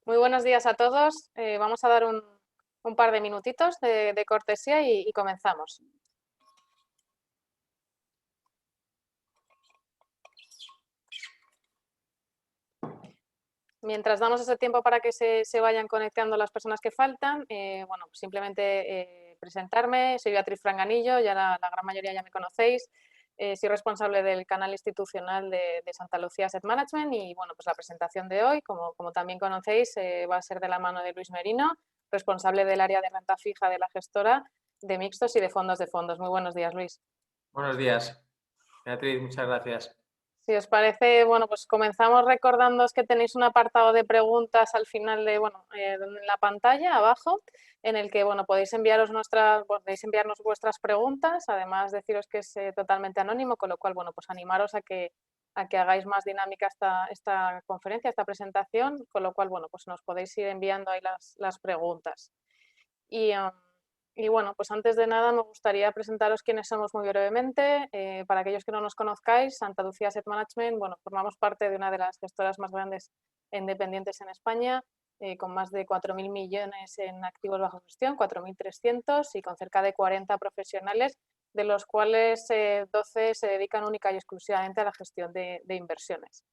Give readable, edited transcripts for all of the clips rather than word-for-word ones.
Muy buenos días a todos. Vamos a dar un par de minutitos de cortesía y comenzamos. Mientras damos ese tiempo para que se vayan conectando las personas que faltan, bueno, pues simplemente presentarme. Soy Beatriz Franganillo, ya la gran mayoría ya me conocéis. Soy responsable del canal institucional de Santa Lucía Asset Management y bueno, pues la presentación de hoy, como también conocéis, va a ser de la mano de Luis Merino, responsable del área de renta fija de la gestora de mixtos y de fondos de fondos. Muy buenos días, Luis. Buenos días, Beatriz, muchas gracias. Si os parece, bueno, pues comenzamos recordándoos que tenéis un apartado de preguntas al final de, bueno, en la pantalla abajo, en el que, bueno, podéis enviarnos vuestras preguntas, además deciros que es totalmente anónimo, con lo cual, bueno, pues animaros a que hagáis más dinámica esta conferencia, esta presentación, con lo cual, bueno, pues nos podéis ir enviando ahí las preguntas. Y, y bueno, pues antes de nada me gustaría presentaros quiénes somos muy brevemente. Para aquellos que no nos conozcáis, Santa Lucía Asset Management, bueno, formamos parte de una de las gestoras más grandes e independientes en España, con más de 4.000 millones en activos bajo gestión, 4.300 y con cerca de 40 profesionales, de los cuales 12 se dedican única y exclusivamente a la gestión de inversiones.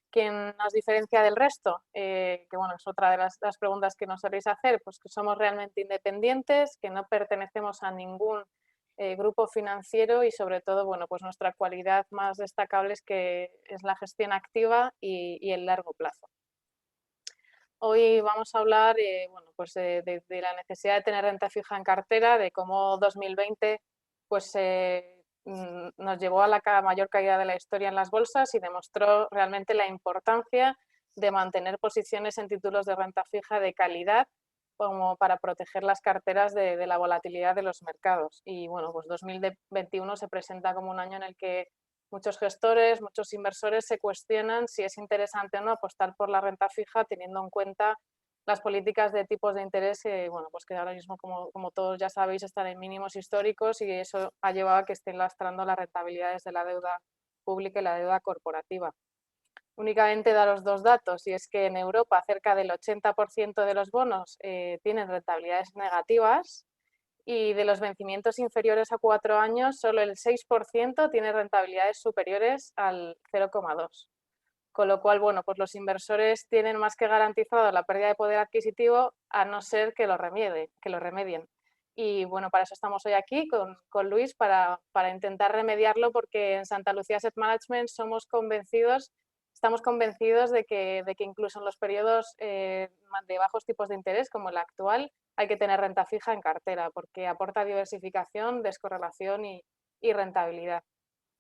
¿Quién nos diferencia del resto? Que bueno, es otra de las preguntas que nos soléis hacer, pues que somos realmente independientes, que no pertenecemos a ningún grupo financiero y sobre todo, bueno, pues nuestra cualidad más destacable es que es la gestión activa y el largo plazo. Hoy vamos a hablar bueno, pues de la necesidad de tener renta fija en cartera, de cómo 2020 pues, nos llevó a la mayor caída de la historia en las bolsas y demostró realmente la importancia de mantener posiciones en títulos de renta fija de calidad como para proteger las carteras de la volatilidad de los mercados. Y bueno, pues 2021 se presenta como un año en el que muchos gestores, muchos inversores se cuestionan si es interesante o no apostar por la renta fija teniendo en cuenta las políticas de tipos de interés bueno, pues que ahora mismo, como todos ya sabéis, están en mínimos históricos y eso ha llevado a que estén lastrando las rentabilidades de la deuda pública y la deuda corporativa. Únicamente daros dos datos, y es que en Europa cerca del 80% de los bonos tienen rentabilidades negativas y de los vencimientos inferiores a 4 años, solo el 6% tiene rentabilidades superiores al 0,2. Con lo cual, bueno, pues los inversores tienen más que garantizado la pérdida de poder adquisitivo a no ser que lo remedien. Y bueno, para eso estamos hoy aquí con Luis, para intentar remediarlo, porque en Santa Lucía Asset Management estamos convencidos de que incluso en los periodos de bajos tipos de interés, como el actual, hay que tener renta fija en cartera, porque aporta diversificación, descorrelación y rentabilidad.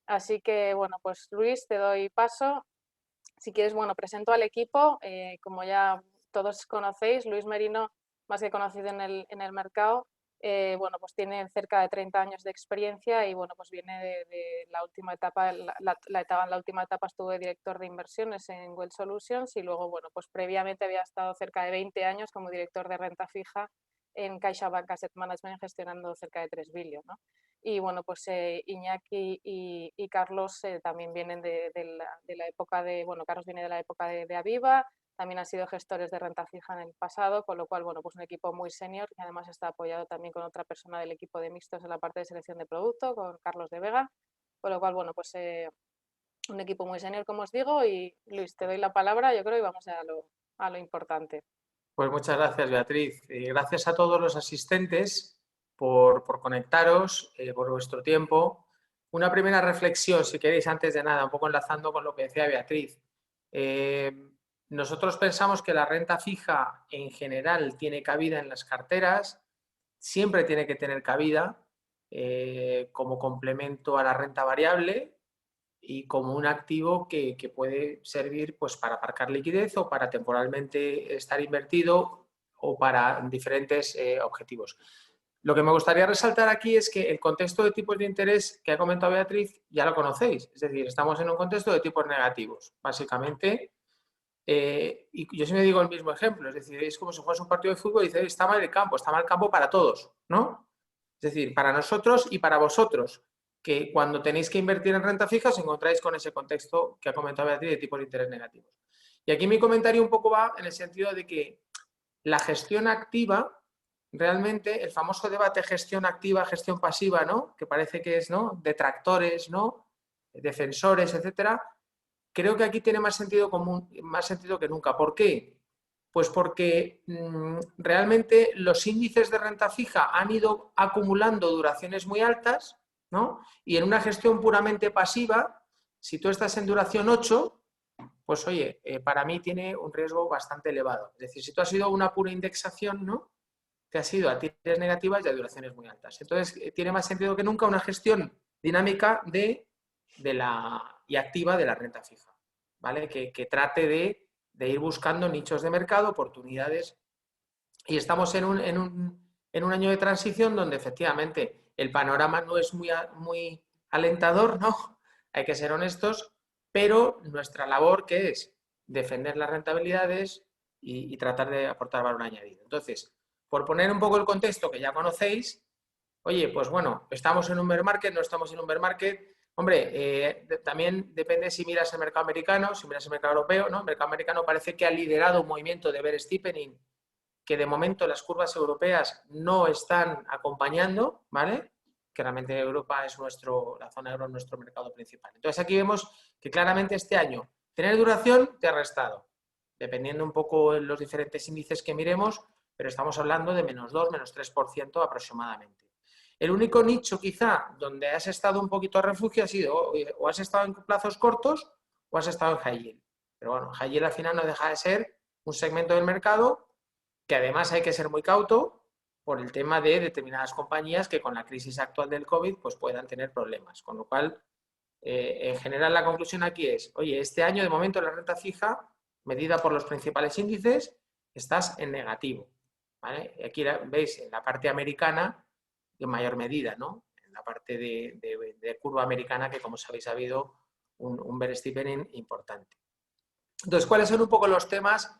Así que, bueno, pues Luis, te doy paso. Si quieres, bueno, presento al equipo. Como ya todos conocéis, Luis Merino, más que conocido en el mercado, bueno, pues tiene cerca de 30 años de experiencia y bueno, pues viene de la última etapa, en la última etapa estuvo de director de inversiones en Well Solutions y luego, bueno, pues previamente había estado cerca de 20 años como director de renta fija en CaixaBank Asset Management gestionando cerca de 3 billion, ¿no? Y bueno, pues Iñaki y Carlos también vienen de la época bueno, Carlos viene de la época de Aviva, también han sido gestores de renta fija en el pasado, con lo cual, bueno, pues un equipo muy senior que además está apoyado también con otra persona del equipo de mixtos en la parte de selección de producto, con Carlos de Vega, con lo cual, bueno, pues un equipo muy senior, como os digo, y Luis, te doy la palabra, yo creo, y vamos a lo importante. Pues muchas gracias, Beatriz. Gracias a todos los asistentes por conectaros, por vuestro tiempo. Una primera reflexión, si queréis, antes de nada, un poco enlazando con lo que decía Beatriz. Nosotros pensamos que la renta fija en general tiene cabida en las carteras, siempre tiene que tener cabida como complemento a la renta variable y como un activo que puede servir pues, para aparcar liquidez o para temporalmente estar invertido o para diferentes objetivos. Lo que me gustaría resaltar aquí es que el contexto de tipos de interés que ha comentado Beatriz ya lo conocéis, es decir, estamos en un contexto de tipos negativos, básicamente. Y yo siempre digo el mismo ejemplo, es decir, es como si fuese un partido de fútbol y dices, está mal el campo para todos, ¿no? Es decir, para nosotros y para vosotros, que cuando tenéis que invertir en renta fija os encontráis con ese contexto que ha comentado Beatriz de tipos de interés negativos. Y aquí mi comentario un poco va en el sentido de que la gestión activa, realmente el famoso debate gestión activa, gestión pasiva, ¿no? Que parece que es, ¿no? Detractores, ¿no? Defensores, etcétera. Creo que aquí tiene más sentido común, más sentido que nunca. ¿Por qué? Pues porque realmente los índices de renta fija han ido acumulando duraciones muy altas, ¿no? Y en una gestión puramente pasiva, si tú estás en duración 8, pues oye, para mí tiene un riesgo bastante elevado. Es decir, si tú has ido a una pura indexación, ¿no? Te has ido a tires negativas y a duraciones muy altas. Entonces, tiene más sentido que nunca una gestión dinámica y activa de la renta fija, ¿vale? Que trate de ir buscando nichos de mercado, oportunidades. Y estamos en un año de transición donde efectivamente el panorama no es muy alentador, ¿no? Hay que ser honestos, pero nuestra labor, que es defender las rentabilidades y tratar de aportar valor añadido. Entonces, por poner un poco el contexto que ya conocéis, oye, pues bueno, estamos en un bear market, no estamos en un bear market. Hombre, también depende si miras el mercado americano, si miras el mercado europeo, ¿no? El mercado americano parece que ha liderado un movimiento de bear steepening que de momento las curvas europeas no están acompañando, ¿vale? Que realmente Europa es la zona euro es nuestro mercado principal. Entonces aquí vemos que claramente este año tener duración te ha restado, dependiendo un poco de los diferentes índices que miremos, pero estamos hablando de -2, -3% aproximadamente. El único nicho quizá donde has estado un poquito a refugio ha sido o has estado en plazos cortos o has estado en high yield. Pero bueno, high yield al final no deja de ser un segmento del mercado que además hay que ser muy cauto por el tema de determinadas compañías que con la crisis actual del COVID pues puedan tener problemas. Con lo cual, en general la conclusión aquí es, oye, este año de momento la renta fija, medida por los principales índices, estás en negativo, ¿vale? Y aquí veis en la parte americana, en mayor medida, ¿no? En la parte de curva americana que, como sabéis, ha habido un bear steepening importante. Entonces, ¿cuáles son un poco los temas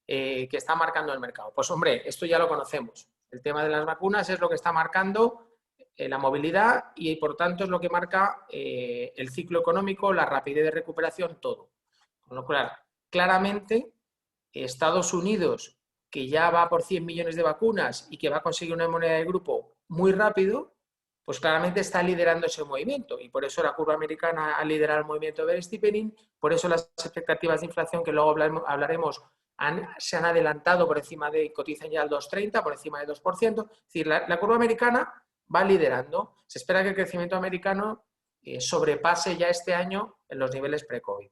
que está marcando el mercado? Pues hombre, esto ya lo conocemos. El tema de las vacunas es lo que está marcando la movilidad y por tanto es lo que marca el ciclo económico, la rapidez de recuperación, todo. Con lo cual, claramente, Estados Unidos, que ya va por 100 millones de vacunas y que va a conseguir una moneda de grupo muy rápido, pues claramente está liderando ese movimiento y por eso la curva americana ha liderado el movimiento de bear steepening, por eso las expectativas de inflación que luego hablaremos se han adelantado por encima cotizan ya al 2,30, por encima del 2%. Es decir, la curva americana va liderando. Se espera que el crecimiento americano sobrepase ya este año en los niveles pre-COVID.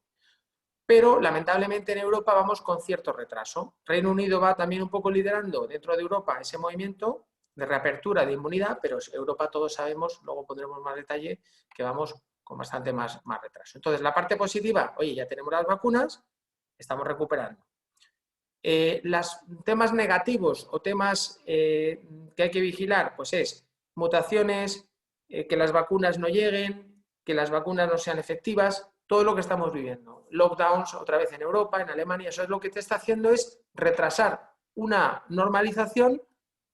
Pero lamentablemente en Europa vamos con cierto retraso. Reino Unido va también un poco liderando dentro de Europa ese movimiento de reapertura de inmunidad, pero Europa todos sabemos, luego pondremos más detalle, que vamos con bastante más retraso. Entonces, la parte positiva, oye, ya tenemos las vacunas, estamos recuperando. Los temas negativos o temas que hay que vigilar, pues es mutaciones, que las vacunas no lleguen, que las vacunas no sean efectivas, todo lo que estamos viviendo. Lockdowns otra vez en Europa, en Alemania, eso es lo que te está haciendo es retrasar una normalización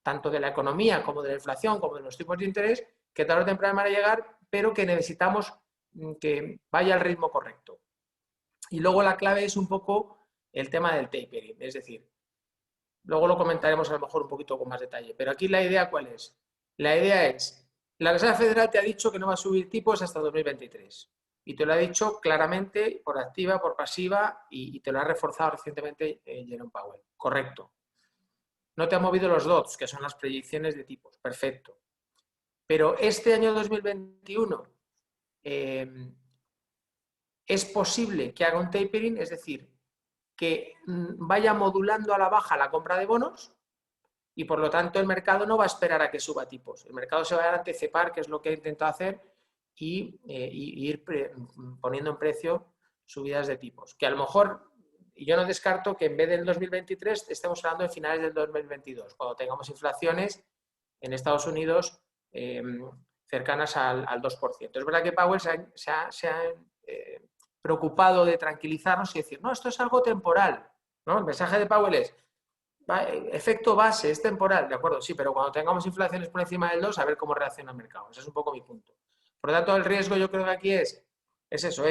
tanto de la economía como de la inflación, como de los tipos de interés, que tarde o temprano van a llegar, pero que necesitamos que vaya al ritmo correcto. Y luego la clave es un poco el tema del tapering, es decir, luego lo comentaremos a lo mejor un poquito con más detalle, pero aquí la idea ¿cuál es? La idea es, la Reserva Federal te ha dicho que no va a subir tipos hasta 2023 y te lo ha dicho claramente por activa, por pasiva y te lo ha reforzado recientemente Jerome Powell. Correcto. No te ha movido los dots, que son las predicciones de tipos. Perfecto. Pero este año 2021 es posible que haga un tapering, es decir, que vaya modulando a la baja la compra de bonos y por lo tanto el mercado no va a esperar a que suba tipos. El mercado se va a anticipar, que es lo que he intentado hacer, y ir poniendo en precio subidas de tipos. Que a lo mejor, y yo no descarto que en vez del 2023 estemos hablando de finales del 2022, cuando tengamos inflaciones en Estados Unidos cercanas al 2%. Es verdad que Powell se ha preocupado de tranquilizarnos y decir, no, esto es algo temporal, ¿no? El mensaje de Powell es, efecto base, es temporal, de acuerdo, sí, pero cuando tengamos inflaciones por encima del 2, a ver cómo reacciona el mercado. Ese es un poco mi punto. Por lo tanto, el riesgo yo creo que aquí es eso,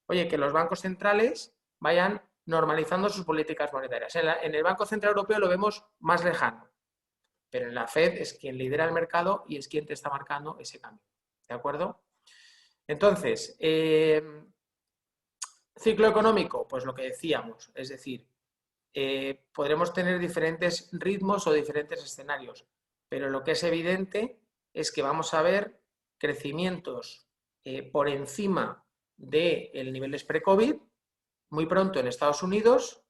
oye, que los bancos centrales vayan normalizando sus políticas monetarias. En el Banco Central Europeo lo vemos más lejano, pero en la Fed es quien lidera el mercado y es quien te está marcando ese cambio. ¿De acuerdo? Entonces, ciclo económico, pues lo que decíamos, es decir, podremos tener diferentes ritmos o diferentes escenarios, pero lo que es evidente es que vamos a ver crecimientos por encima del nivel de pre-COVID, muy pronto en Estados Unidos,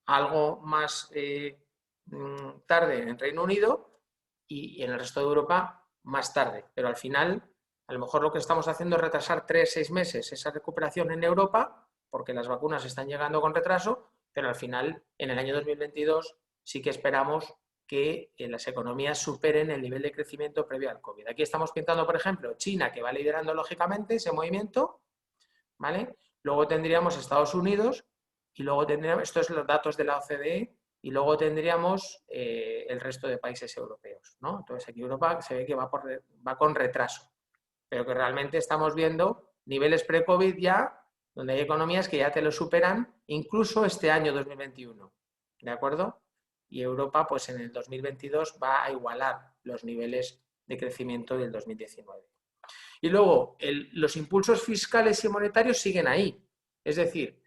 algo más tarde en Reino Unido y en el resto de Europa más tarde. Pero al final, a lo mejor lo que estamos haciendo es retrasar 3-6 meses esa recuperación en Europa, porque las vacunas están llegando con retraso, pero al final, en el año 2022, sí que esperamos que las economías superen el nivel de crecimiento previo al COVID. Aquí estamos pintando, por ejemplo, China, que va liderando lógicamente ese movimiento, ¿vale? Luego tendríamos Estados Unidos y luego tendríamos, estos son los datos de la OCDE, y luego tendríamos el resto de países europeos, ¿no? Entonces aquí Europa se ve que va con retraso, pero que realmente estamos viendo niveles pre-COVID ya, donde hay economías que ya te lo superan, incluso este año 2021, ¿de acuerdo? Y Europa, pues en el 2022 va a igualar los niveles de crecimiento del 2019. Y luego, los impulsos fiscales y monetarios siguen ahí. Es decir,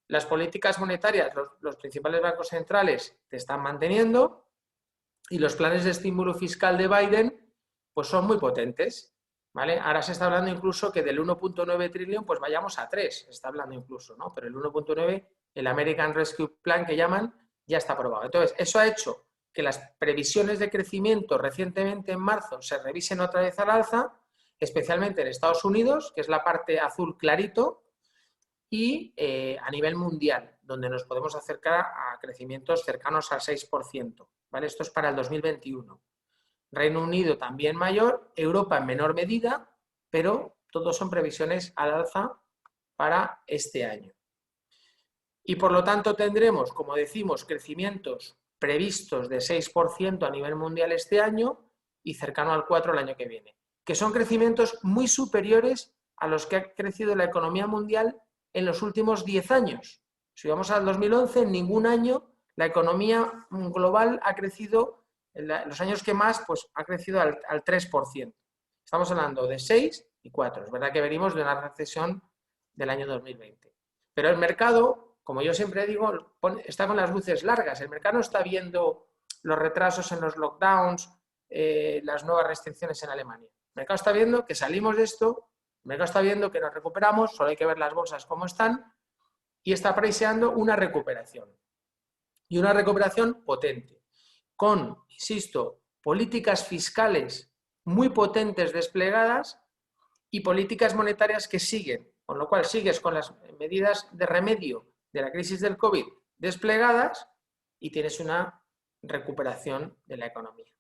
las políticas monetarias, los principales bancos centrales te están manteniendo y los planes de estímulo fiscal de Biden pues son muy potentes, ¿vale? Ahora se está hablando incluso que del 1.9 trillón pues vayamos a 3, se está hablando incluso, ¿no? Pero el 1.9, el American Rescue Plan que llaman, ya está aprobado. Entonces, eso ha hecho que las previsiones de crecimiento recientemente en marzo se revisen otra vez al alza, especialmente en Estados Unidos, que es la parte azul clarito, y a nivel mundial, donde nos podemos acercar a crecimientos cercanos al 6%. ¿Vale? Esto es para el 2021. Reino Unido también mayor, Europa en menor medida, pero todos son previsiones al alza para este año. Y por lo tanto tendremos, como decimos, crecimientos previstos de 6% a nivel mundial este año y cercano al 4% el año que viene, que son crecimientos muy superiores a los que ha crecido la economía mundial en los últimos 10 años. Si vamos al 2011, en ningún año la economía global ha crecido, en los años que más, pues ha crecido al 3%. Estamos hablando de 6 y 4. Es verdad que venimos de una recesión del año 2020. Pero el mercado, como yo siempre digo, está con las luces largas. El mercado no está viendo los retrasos en los lockdowns, las nuevas restricciones en Alemania. El mercado está viendo que salimos de esto, el mercado está viendo que nos recuperamos, solo hay que ver las bolsas cómo están, y está priceando una recuperación. Y una recuperación potente, con, insisto, políticas fiscales muy potentes desplegadas y políticas monetarias que siguen, con lo cual sigues con las medidas de remedio de la crisis del COVID desplegadas y tienes una recuperación de la economía.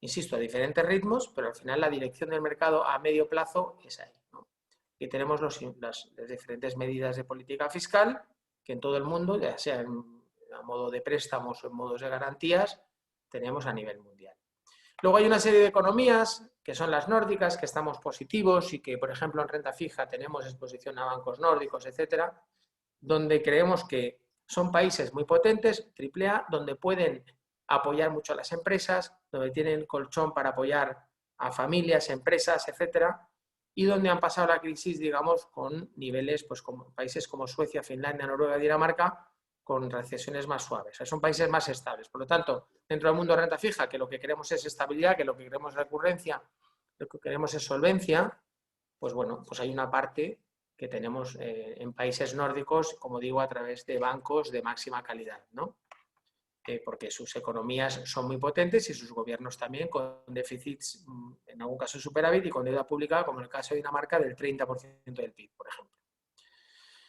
Insisto, a diferentes ritmos, pero al final la dirección del mercado a medio plazo es ahí, ¿no? Y tenemos las diferentes medidas de política fiscal que en todo el mundo, ya sea a modo de préstamos o en modos de garantías, tenemos a nivel mundial. Luego hay una serie de economías que son las nórdicas, que estamos positivos y que, por ejemplo, en renta fija tenemos exposición a bancos nórdicos, etcétera, donde creemos que son países muy potentes, AAA, donde pueden apoyar mucho a las empresas, donde tienen colchón para apoyar a familias, empresas, etcétera, y donde han pasado la crisis, digamos, con niveles, pues como países como Suecia, Finlandia, Noruega, Dinamarca, con recesiones más suaves. O sea, son países más estables. Por lo tanto, dentro del mundo de renta fija, que lo que queremos es estabilidad, que lo que queremos es recurrencia, lo que queremos es solvencia, pues bueno, pues hay una parte que tenemos en países nórdicos, como digo, a través de bancos de máxima calidad, ¿no? Porque sus economías son muy potentes y sus gobiernos también, con déficits, en algún caso superávit, y con deuda pública, como en el caso de Dinamarca, del 30% del PIB, por ejemplo.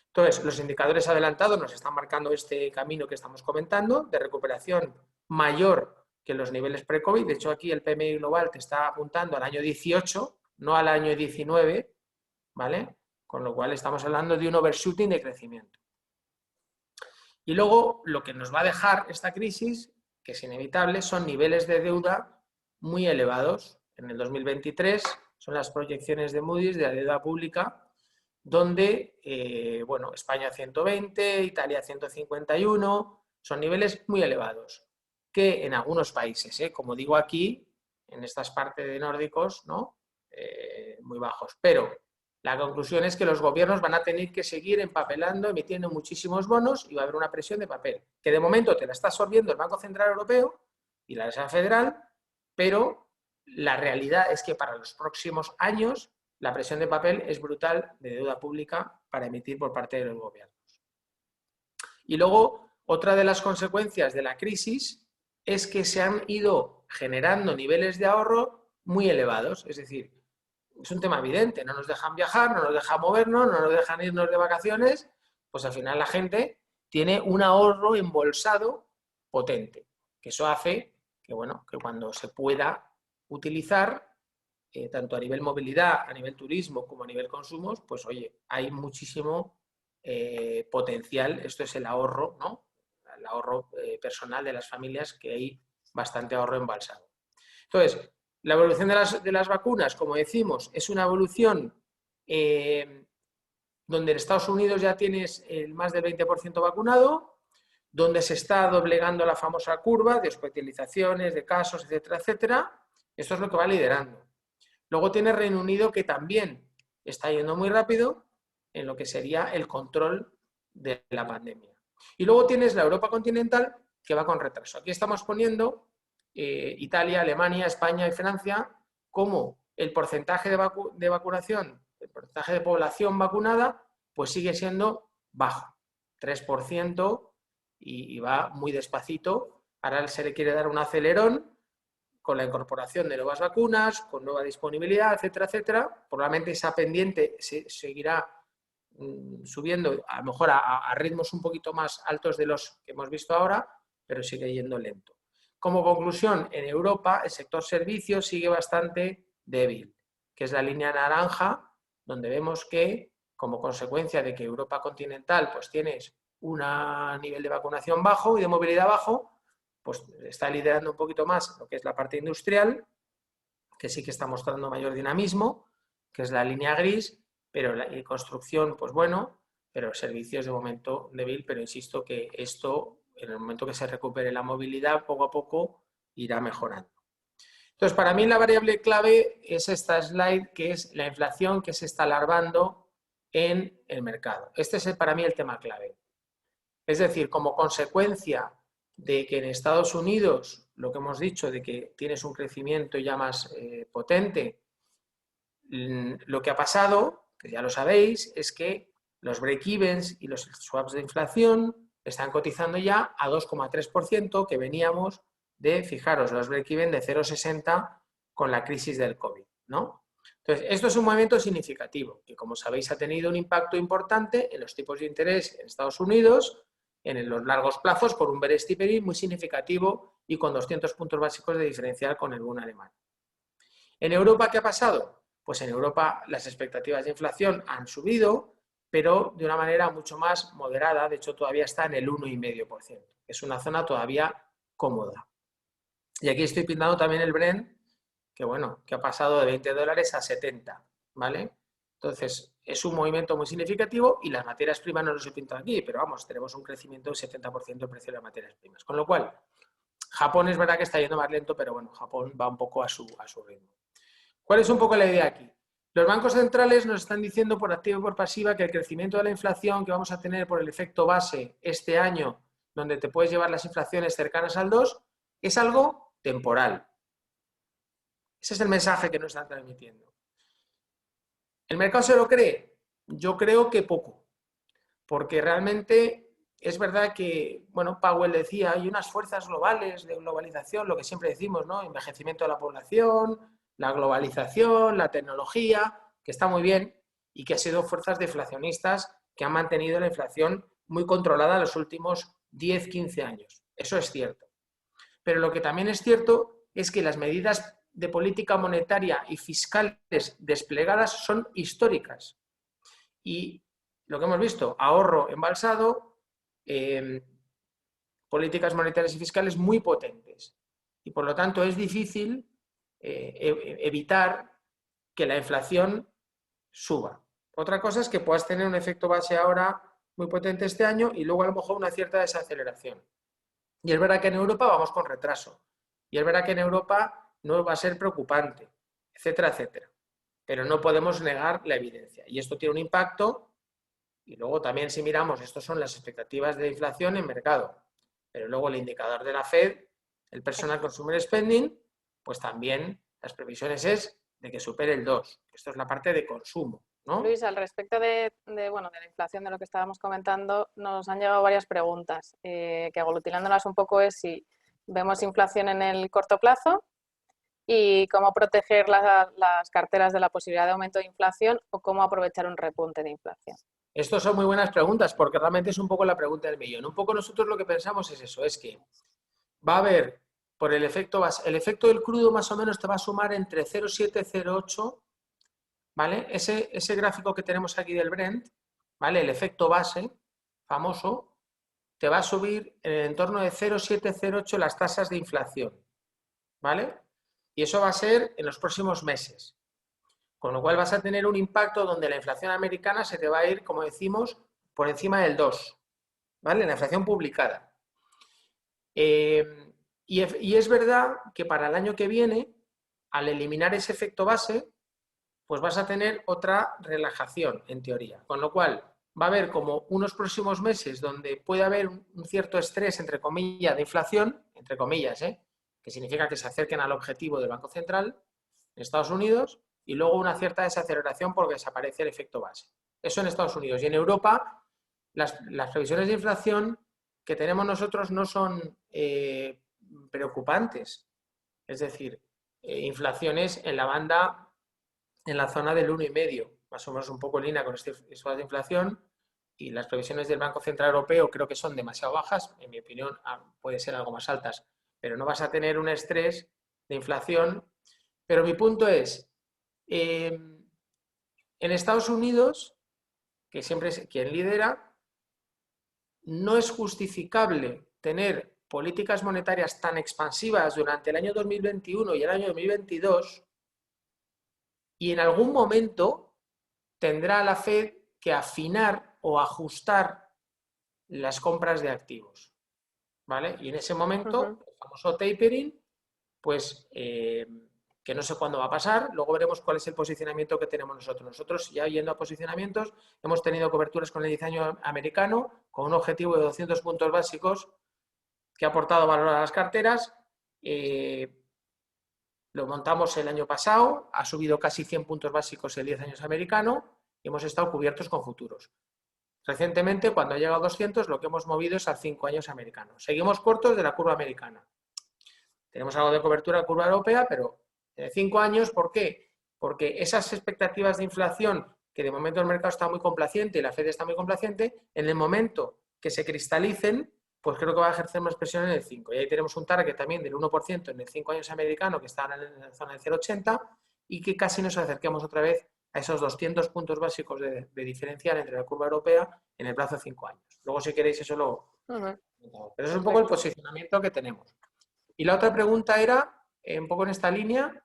Entonces, los indicadores adelantados nos están marcando este camino que estamos comentando, de recuperación mayor que los niveles pre-COVID. De hecho, aquí el PMI global te está apuntando al año 18, no al año 19, ¿vale? Con lo cual estamos hablando de un overshooting de crecimiento. Y luego, lo que nos va a dejar esta crisis, que es inevitable, son niveles de deuda muy elevados. En el 2023 son las proyecciones de Moody's de la deuda pública donde, bueno, España 120, Italia 151, son niveles muy elevados, que en algunos países, como digo aquí, en estas partes de nórdicos, ¿no? Muy bajos. Pero la conclusión es que los gobiernos van a tener que seguir empapelando, emitiendo muchísimos bonos y va a haber una presión de papel, que de momento te la está absorbiendo el Banco Central Europeo y la Reserva Federal, pero la realidad es que para los próximos años la presión de papel es brutal de deuda pública para emitir por parte de los gobiernos. Y luego, otra de las consecuencias de la crisis es que se han ido generando niveles de ahorro muy elevados. Es decir, es un tema evidente, no nos dejan viajar, no nos dejan movernos, no nos dejan irnos de vacaciones, pues al final la gente tiene un ahorro embolsado potente, que eso hace que, bueno, que cuando se pueda utilizar, tanto a nivel movilidad, a nivel turismo como a nivel consumos, pues oye, hay muchísimo potencial. Esto es el ahorro, ¿no? El ahorro personal de las familias, que hay bastante ahorro embalsado. Entonces, la evolución de las vacunas, como decimos, es una evolución donde en Estados Unidos ya tienes el más del 20% vacunado, donde se está doblegando la famosa curva de hospitalizaciones, de casos, etcétera, etcétera. Esto es lo que va liderando. Luego tiene Reino Unido, que también está yendo muy rápido en lo que sería el control de la pandemia. Y luego tienes la Europa continental, que va con retraso. Aquí estamos poniendo Italia, Alemania, España y Francia como el porcentaje de vacunación, el porcentaje de población vacunada, pues sigue siendo bajo, 3%, y va muy despacito. Ahora se le quiere dar un acelerón con la incorporación de nuevas vacunas, con nueva disponibilidad, etcétera, etcétera. Probablemente esa pendiente se seguirá subiendo, a lo mejor a ritmos un poquito más altos de los que hemos visto ahora, pero sigue yendo lento. Como conclusión, en Europa el sector servicios sigue bastante débil, que es la línea naranja, donde vemos que, como consecuencia de que Europa continental pues tienes un nivel de vacunación bajo y de movilidad bajo, pues está liderando un poquito más lo que es la parte industrial, que sí que está mostrando mayor dinamismo, que es la línea gris, pero la construcción, pues bueno, pero servicios de momento débil, pero insisto que esto, en el momento que se recupere la movilidad, poco a poco irá mejorando. Entonces, para mí la variable clave es esta slide, que es la inflación que se está alargando en el mercado. Este es para mí el tema clave. Es decir, como consecuencia de que en Estados Unidos, lo que hemos dicho, de que tienes un crecimiento ya más potente, lo que ha pasado, que ya lo sabéis, es que los break-evens y los swaps de inflación están cotizando ya a 2,3%, que veníamos de, fijaros, los break-even de 0,60 con la crisis del COVID, ¿no? Entonces, esto es un movimiento significativo, que como sabéis ha tenido un impacto importante en los tipos de interés en Estados Unidos, en los largos plazos, con un bear steepening muy significativo y con 200 puntos básicos de diferencial con el boom alemán. ¿En Europa qué ha pasado? Pues en Europa las expectativas de inflación han subido, pero de una manera mucho más moderada. De hecho, todavía está en el 1,5%. Es una zona todavía cómoda. Y aquí estoy pintando también el Brent, que bueno, que ha pasado de $20 a 70, ¿vale? Entonces, es un movimiento muy significativo y las materias primas no los he pintado aquí, pero vamos, tenemos un crecimiento del 70% del precio de las materias primas. Con lo cual, Japón es verdad que está yendo más lento, pero bueno, Japón va un poco a su ritmo. ¿Cuál es un poco la idea aquí? Los bancos centrales nos están diciendo por activa y por pasiva que el crecimiento de la inflación que vamos a tener por el efecto base este año, donde te puedes llevar las inflaciones cercanas al 2, es algo temporal. Ese es el mensaje que nos están transmitiendo. ¿El mercado se lo cree? Yo creo que poco, porque realmente es verdad que, bueno, Powell decía, hay unas fuerzas globales de globalización, lo que siempre decimos, ¿no? Envejecimiento de la población, la globalización, la tecnología, que está muy bien y que han sido fuerzas deflacionistas que han mantenido la inflación muy controlada en los últimos 10, 15 años. Eso es cierto. Pero lo que también es cierto es que las medidas de política monetaria y fiscales desplegadas son históricas. Y lo que hemos visto, ahorro embalsado, políticas monetarias y fiscales muy potentes. Y por lo tanto es difícil evitar que la inflación suba. Otra cosa es que puedas tener un efecto base ahora muy potente este año y luego a lo mejor una cierta desaceleración. Y es verdad que en Europa vamos con retraso. Y es verdad que en Europa no va a ser preocupante, etcétera, etcétera. Pero no podemos negar la evidencia. Y esto tiene un impacto. Y luego también si miramos, estos son las expectativas de inflación en mercado. Pero luego el indicador de la Fed, el Personal Consumer Spending, pues también las previsiones es de que supere el 2. Esto es la parte de consumo, ¿no? Luis, al respecto bueno, de la inflación, de lo que estábamos comentando, nos han llegado varias preguntas, que aglutinándolas un poco es si vemos inflación en el corto plazo y cómo proteger las carteras de la posibilidad de aumento de inflación o cómo aprovechar un repunte de inflación. Estas son muy buenas preguntas porque realmente es un poco la pregunta del millón. Un poco nosotros lo que pensamos es eso, es que va a haber, por el efecto del crudo más o menos te va a sumar entre 0,7 y 0,8, ¿vale? Ese gráfico que tenemos aquí del Brent, ¿vale? El efecto base famoso, te va a subir en torno de 0,7, 0,8 las tasas de inflación, ¿vale? Y eso va a ser en los próximos meses. Con lo cual vas a tener un impacto donde la inflación americana se te va a ir, como decimos, por encima del 2, ¿vale? La inflación publicada. Y es verdad que para el año que viene, al eliminar ese efecto base, pues vas a tener otra relajación, en teoría. Con lo cual, va a haber como unos próximos meses donde puede haber un cierto estrés, entre comillas, de inflación, entre comillas, que significa que se acerquen al objetivo del Banco Central en Estados Unidos, y luego una cierta desaceleración porque desaparece el efecto base. Eso en Estados Unidos. Y en Europa, las previsiones de inflación que tenemos nosotros no son preocupantes. Es decir, inflaciones en la banda, en la zona del 1,5, más o menos un poco en línea con este de inflación, y las previsiones del Banco Central Europeo creo que son demasiado bajas, en mi opinión puede ser algo más altas, pero no vas a tener un estrés de inflación. Pero mi punto es, en Estados Unidos, que siempre es quien lidera, no es justificable tener políticas monetarias tan expansivas durante el año 2021 y el año 2022, y en algún momento tendrá la Fed que afinar o ajustar las compras de activos, ¿vale? Y en ese momento, el famoso tapering, pues que no sé cuándo va a pasar, luego veremos cuál es el posicionamiento que tenemos nosotros. Nosotros, ya yendo a posicionamientos, hemos tenido coberturas con el 10 años americano, con un objetivo de 200 puntos básicos que ha aportado valor a las carteras. Lo montamos el año pasado, ha subido casi 100 puntos básicos el 10 años americano y hemos estado cubiertos con futuros. Recientemente, cuando ha llegado a 200, lo que hemos movido es al 5 años americano. Seguimos cortos de la curva americana. Tenemos algo de cobertura de curva europea, pero de 5 años, ¿por qué? Porque esas expectativas de inflación, que de momento el mercado está muy complaciente y la Fed está muy complaciente, en el momento que se cristalicen, pues creo que va a ejercer más presión en el 5. Y ahí tenemos un target también del 1% en el 5 años americano, que está en la zona del 0,80, y que casi nos acerquemos otra vez a esos 200 puntos básicos de diferencial entre la curva europea en el plazo de 5 años. Luego, si queréis, eso lo... Pero eso es un poco el posicionamiento que tenemos. Y la otra pregunta era, un poco en esta línea...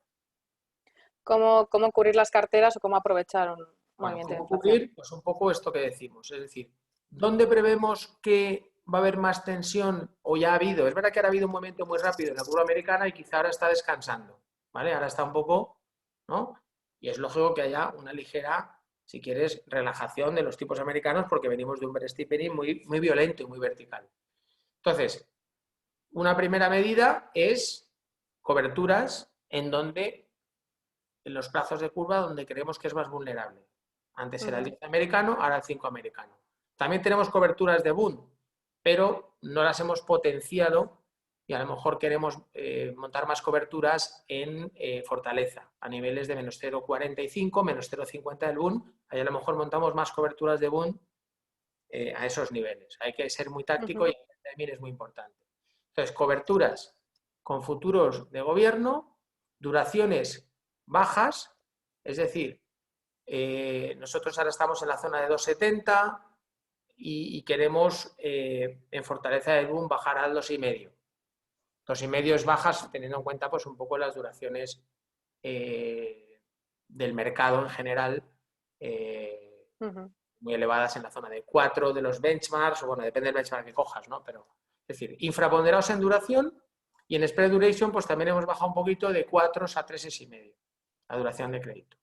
¿Cómo cubrir las carteras o cómo aprovechar un movimiento de inflación? ¿Cómo cubrir? Pues un poco esto que decimos. Es decir, ¿dónde prevemos que va a haber más tensión o ya ha habido? Es verdad que ahora ha habido un momento muy rápido en la curva americana y quizá ahora está descansando, ¿vale? Ahora está un poco, ¿no? Y es lógico que haya una ligera, si quieres, relajación de los tipos americanos porque venimos de un steepening muy, muy violento y muy vertical. Entonces, una primera medida es coberturas en donde, en los plazos de curva donde creemos que es más vulnerable. Antes era el 10 americano, ahora el 5 americano. También tenemos coberturas de Bund, pero no las hemos potenciado y a lo mejor queremos montar más coberturas en fortaleza, a niveles de menos 0,45, menos 0,50 del Bund. Ahí a lo mejor montamos más coberturas de Bund a esos niveles. Hay que ser muy táctico y también es muy importante. Entonces, coberturas con futuros de gobierno, duraciones bajas, es decir, nosotros ahora estamos en la zona de 2,70 y queremos en fortaleza del boom bajar al 2,5. 2,5 es bajas teniendo en cuenta pues un poco las duraciones del mercado en general muy elevadas en la zona de 4 de los benchmarks, o bueno, depende del benchmark que cojas, ¿no? Pero, es decir, infraponderados en duración, y en spread duration pues también hemos bajado un poquito de 4 a 3,5 la duración de crédito.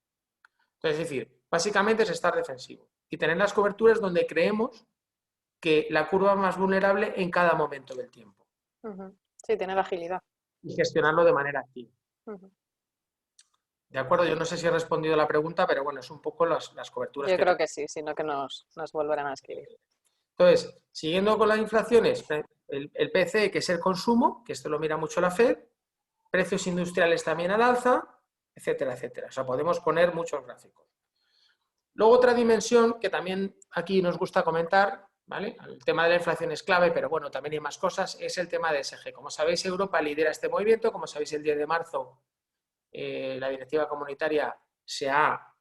Entonces, es decir, básicamente es estar defensivo y tener las coberturas donde creemos que la curva más vulnerable en cada momento del tiempo. Sí, tener agilidad. Y gestionarlo de manera activa. De acuerdo, yo no sé si he respondido a la pregunta, pero bueno, es un poco las coberturas. Yo creo que sí, sino que nos volverán a escribir. Entonces, siguiendo con las inflaciones, el PCE, que es el consumo, que esto lo mira mucho la Fed, precios industriales también al alza, etcétera, etcétera. O sea, podemos poner muchos gráficos. Luego otra dimensión que también aquí nos gusta comentar, ¿vale? El tema de la inflación es clave, pero bueno, también hay más cosas, es el tema de ESG. Como sabéis, Europa lidera este movimiento. Como sabéis, el 10 de marzo la directiva comunitaria se ha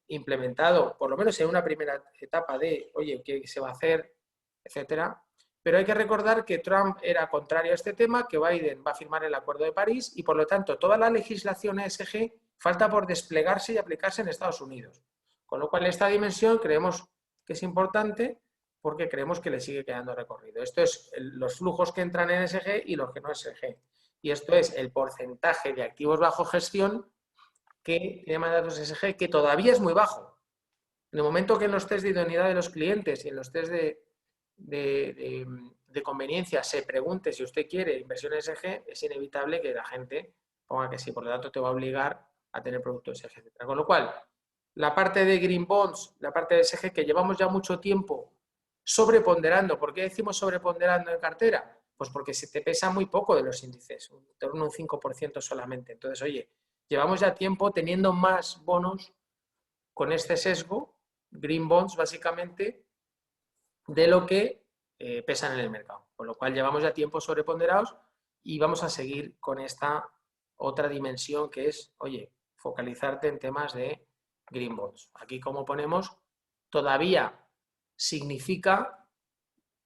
implementado, por lo menos en una primera etapa de, oye, ¿qué se va a hacer?, etcétera. Pero hay que recordar que Trump era contrario a este tema, que Biden va a firmar el Acuerdo de París y, por lo tanto, toda la legislación ESG falta por desplegarse y aplicarse en Estados Unidos. Con lo cual, esta dimensión creemos que es importante porque creemos que le sigue quedando recorrido. Esto es los flujos que entran en ESG y los que no ESG. Y esto es el porcentaje de activos bajo gestión que tiene mandatos ESG, que todavía es muy bajo. En el momento que en los test de idoneidad de los clientes y en los test de conveniencia se pregunte si usted quiere inversión ESG, es inevitable que la gente ponga que sí. Por lo tanto, te va a obligar a tener productos ESG, etc. Con lo cual, la parte de Green Bonds, la parte de ESG, que llevamos ya mucho tiempo sobreponderando. ¿Por qué decimos sobreponderando en cartera? Pues porque se te pesa muy poco de los índices, en torno a un 5% solamente. Entonces, oye, llevamos ya tiempo teniendo más bonos con este sesgo, Green Bonds básicamente, de lo que pesan en el mercado. Con lo cual llevamos ya tiempo sobreponderados y vamos a seguir con esta otra dimensión que es, oye, focalizarte en temas de Green Bonds. Aquí, como ponemos, todavía significa,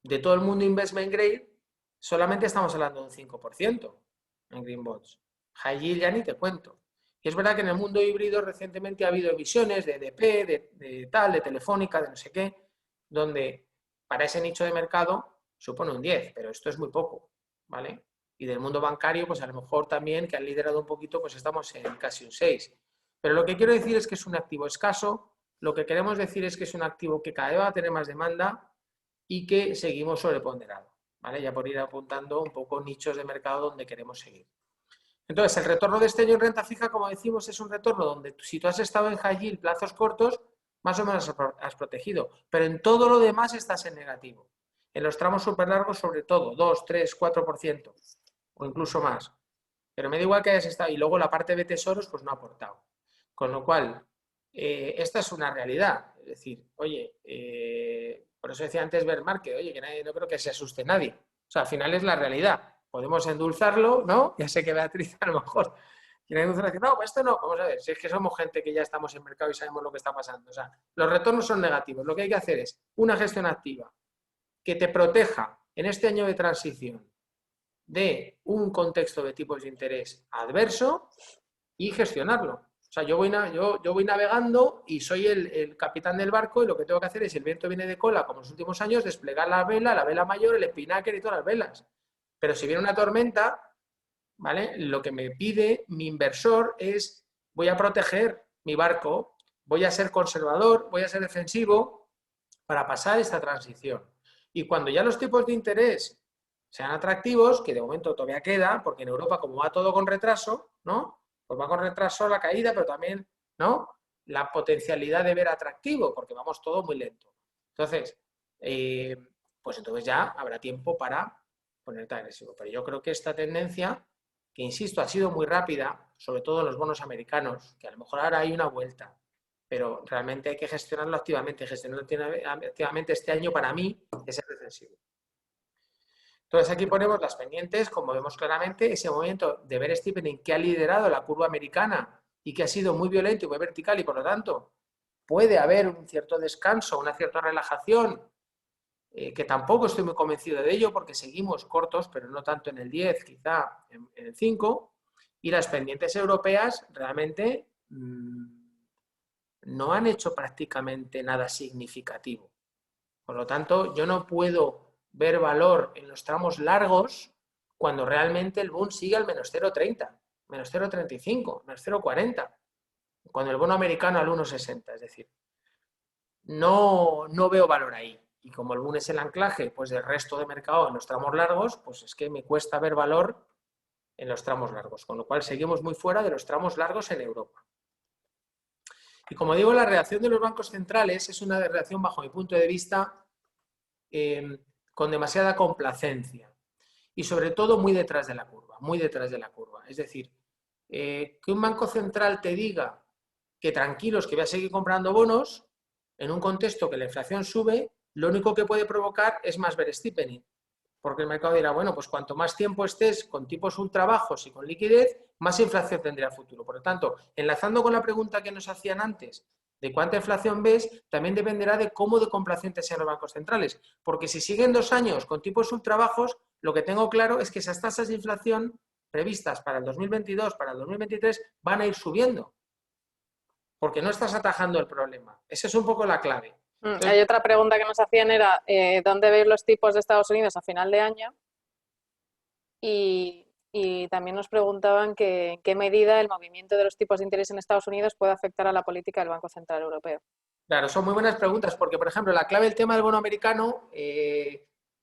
de todo el mundo investment grade, solamente estamos hablando de un 5% en Green Bonds. High yield ya ni te cuento. Y es verdad que en el mundo híbrido recientemente ha habido emisiones de EDP, de Telefónica, de no sé qué, donde para ese nicho de mercado supone un 10, pero esto es muy poco, ¿vale? Y del mundo bancario, pues a lo mejor también, que han liderado un poquito, pues estamos en casi un 6. Pero lo que quiero decir es que es un activo escaso, lo que queremos decir es que es un activo que cada vez va a tener más demanda y que seguimos sobreponderado, ¿vale? Ya por ir apuntando un poco nichos de mercado donde queremos seguir. Entonces, el retorno de este año en renta fija, como decimos, es un retorno donde si tú has estado en high yield, plazos cortos, más o menos has protegido, pero en todo lo demás estás en negativo. En los tramos súper largos, sobre todo, 2, 3, 4% o incluso más. Pero me da igual que hayas estado. Y luego la parte de tesoros, pues no ha aportado. Con lo cual, esta es una realidad. Es decir, oye, por eso decía antes bear market, oye, que no creo que se asuste nadie. O sea, al final es la realidad. Podemos endulzarlo, ¿no? Ya sé que Beatriz a lo mejor quiere endulzar, no, pues esto no. Vamos a ver, si es que somos gente que ya estamos en mercado y sabemos lo que está pasando. O sea, los retornos son negativos. Lo que hay que hacer es una gestión activa que te proteja en este año de transición de un contexto de tipos de interés adverso y gestionarlo. O sea, yo voy navegando y soy el capitán del barco y lo que tengo que hacer es, si el viento viene de cola, como en los últimos años, desplegar la vela mayor, el espinnaker y todas las velas. Pero si viene una tormenta, ¿vale? Lo que me pide mi inversor es, voy a proteger mi barco, voy a ser conservador, voy a ser defensivo para pasar esta transición. Y cuando ya los tipos de interés sean atractivos, que de momento todavía queda, porque en Europa, como va todo con retraso, ¿no? Pues va con retraso la caída, pero también, ¿no?, la potencialidad de ver atractivo, porque vamos todo muy lento. Entonces, pues entonces ya habrá tiempo para ponerte agresivo. Pero yo creo que esta tendencia, que insisto, ha sido muy rápida, sobre todo en los bonos americanos, que a lo mejor ahora hay una vuelta, pero realmente hay que gestionarlo activamente. Gestionarlo activamente este año, para mí, es ser defensivo. Entonces aquí ponemos las pendientes, como vemos claramente, ese movimiento de ver steepening que ha liderado la curva americana y que ha sido muy violento y muy vertical, y por lo tanto puede haber un cierto descanso, una cierta relajación, que tampoco estoy muy convencido de ello porque seguimos cortos, pero no tanto en el 10, quizá en el 5, y las pendientes europeas realmente no han hecho prácticamente nada significativo. Por lo tanto, yo no puedo ver valor en los tramos largos cuando realmente el Bund sigue al menos 0,30, menos 0,35, menos 0,40, cuando el bono americano al 1,60. Es decir, no veo valor ahí. Y como el Bund es el anclaje pues, del resto de mercado en los tramos largos, pues es que me cuesta ver valor en los tramos largos, con lo cual seguimos muy fuera de los tramos largos en Europa. Y como digo, la reacción de los bancos centrales es una reacción, bajo mi punto de vista, con demasiada complacencia y sobre todo muy detrás de la curva, muy detrás de la curva. Es decir, que un banco central te diga que tranquilos, que voy a seguir comprando bonos, en un contexto que la inflación sube, lo único que puede provocar es más steepening. Porque el mercado dirá, bueno, pues cuanto más tiempo estés con tipos ultra bajos y con liquidez, más inflación tendrá a futuro. Por lo tanto, enlazando con la pregunta que nos hacían antes, de cuánta inflación ves, también dependerá de cómo de complacientes sean los bancos centrales. Porque si siguen 2 años con tipos ultra bajos, lo que tengo claro es que esas tasas de inflación previstas para el 2022, para el 2023, van a ir subiendo. Porque no estás atajando el problema. Esa es un poco la clave. Entonces, hay otra pregunta que nos hacían era ¿dónde veis los tipos de Estados Unidos a final de año? Y también nos preguntaban que en qué medida el movimiento de los tipos de interés en Estados Unidos puede afectar a la política del Banco Central Europeo. Claro, son muy buenas preguntas porque, por ejemplo, la clave del tema del bono americano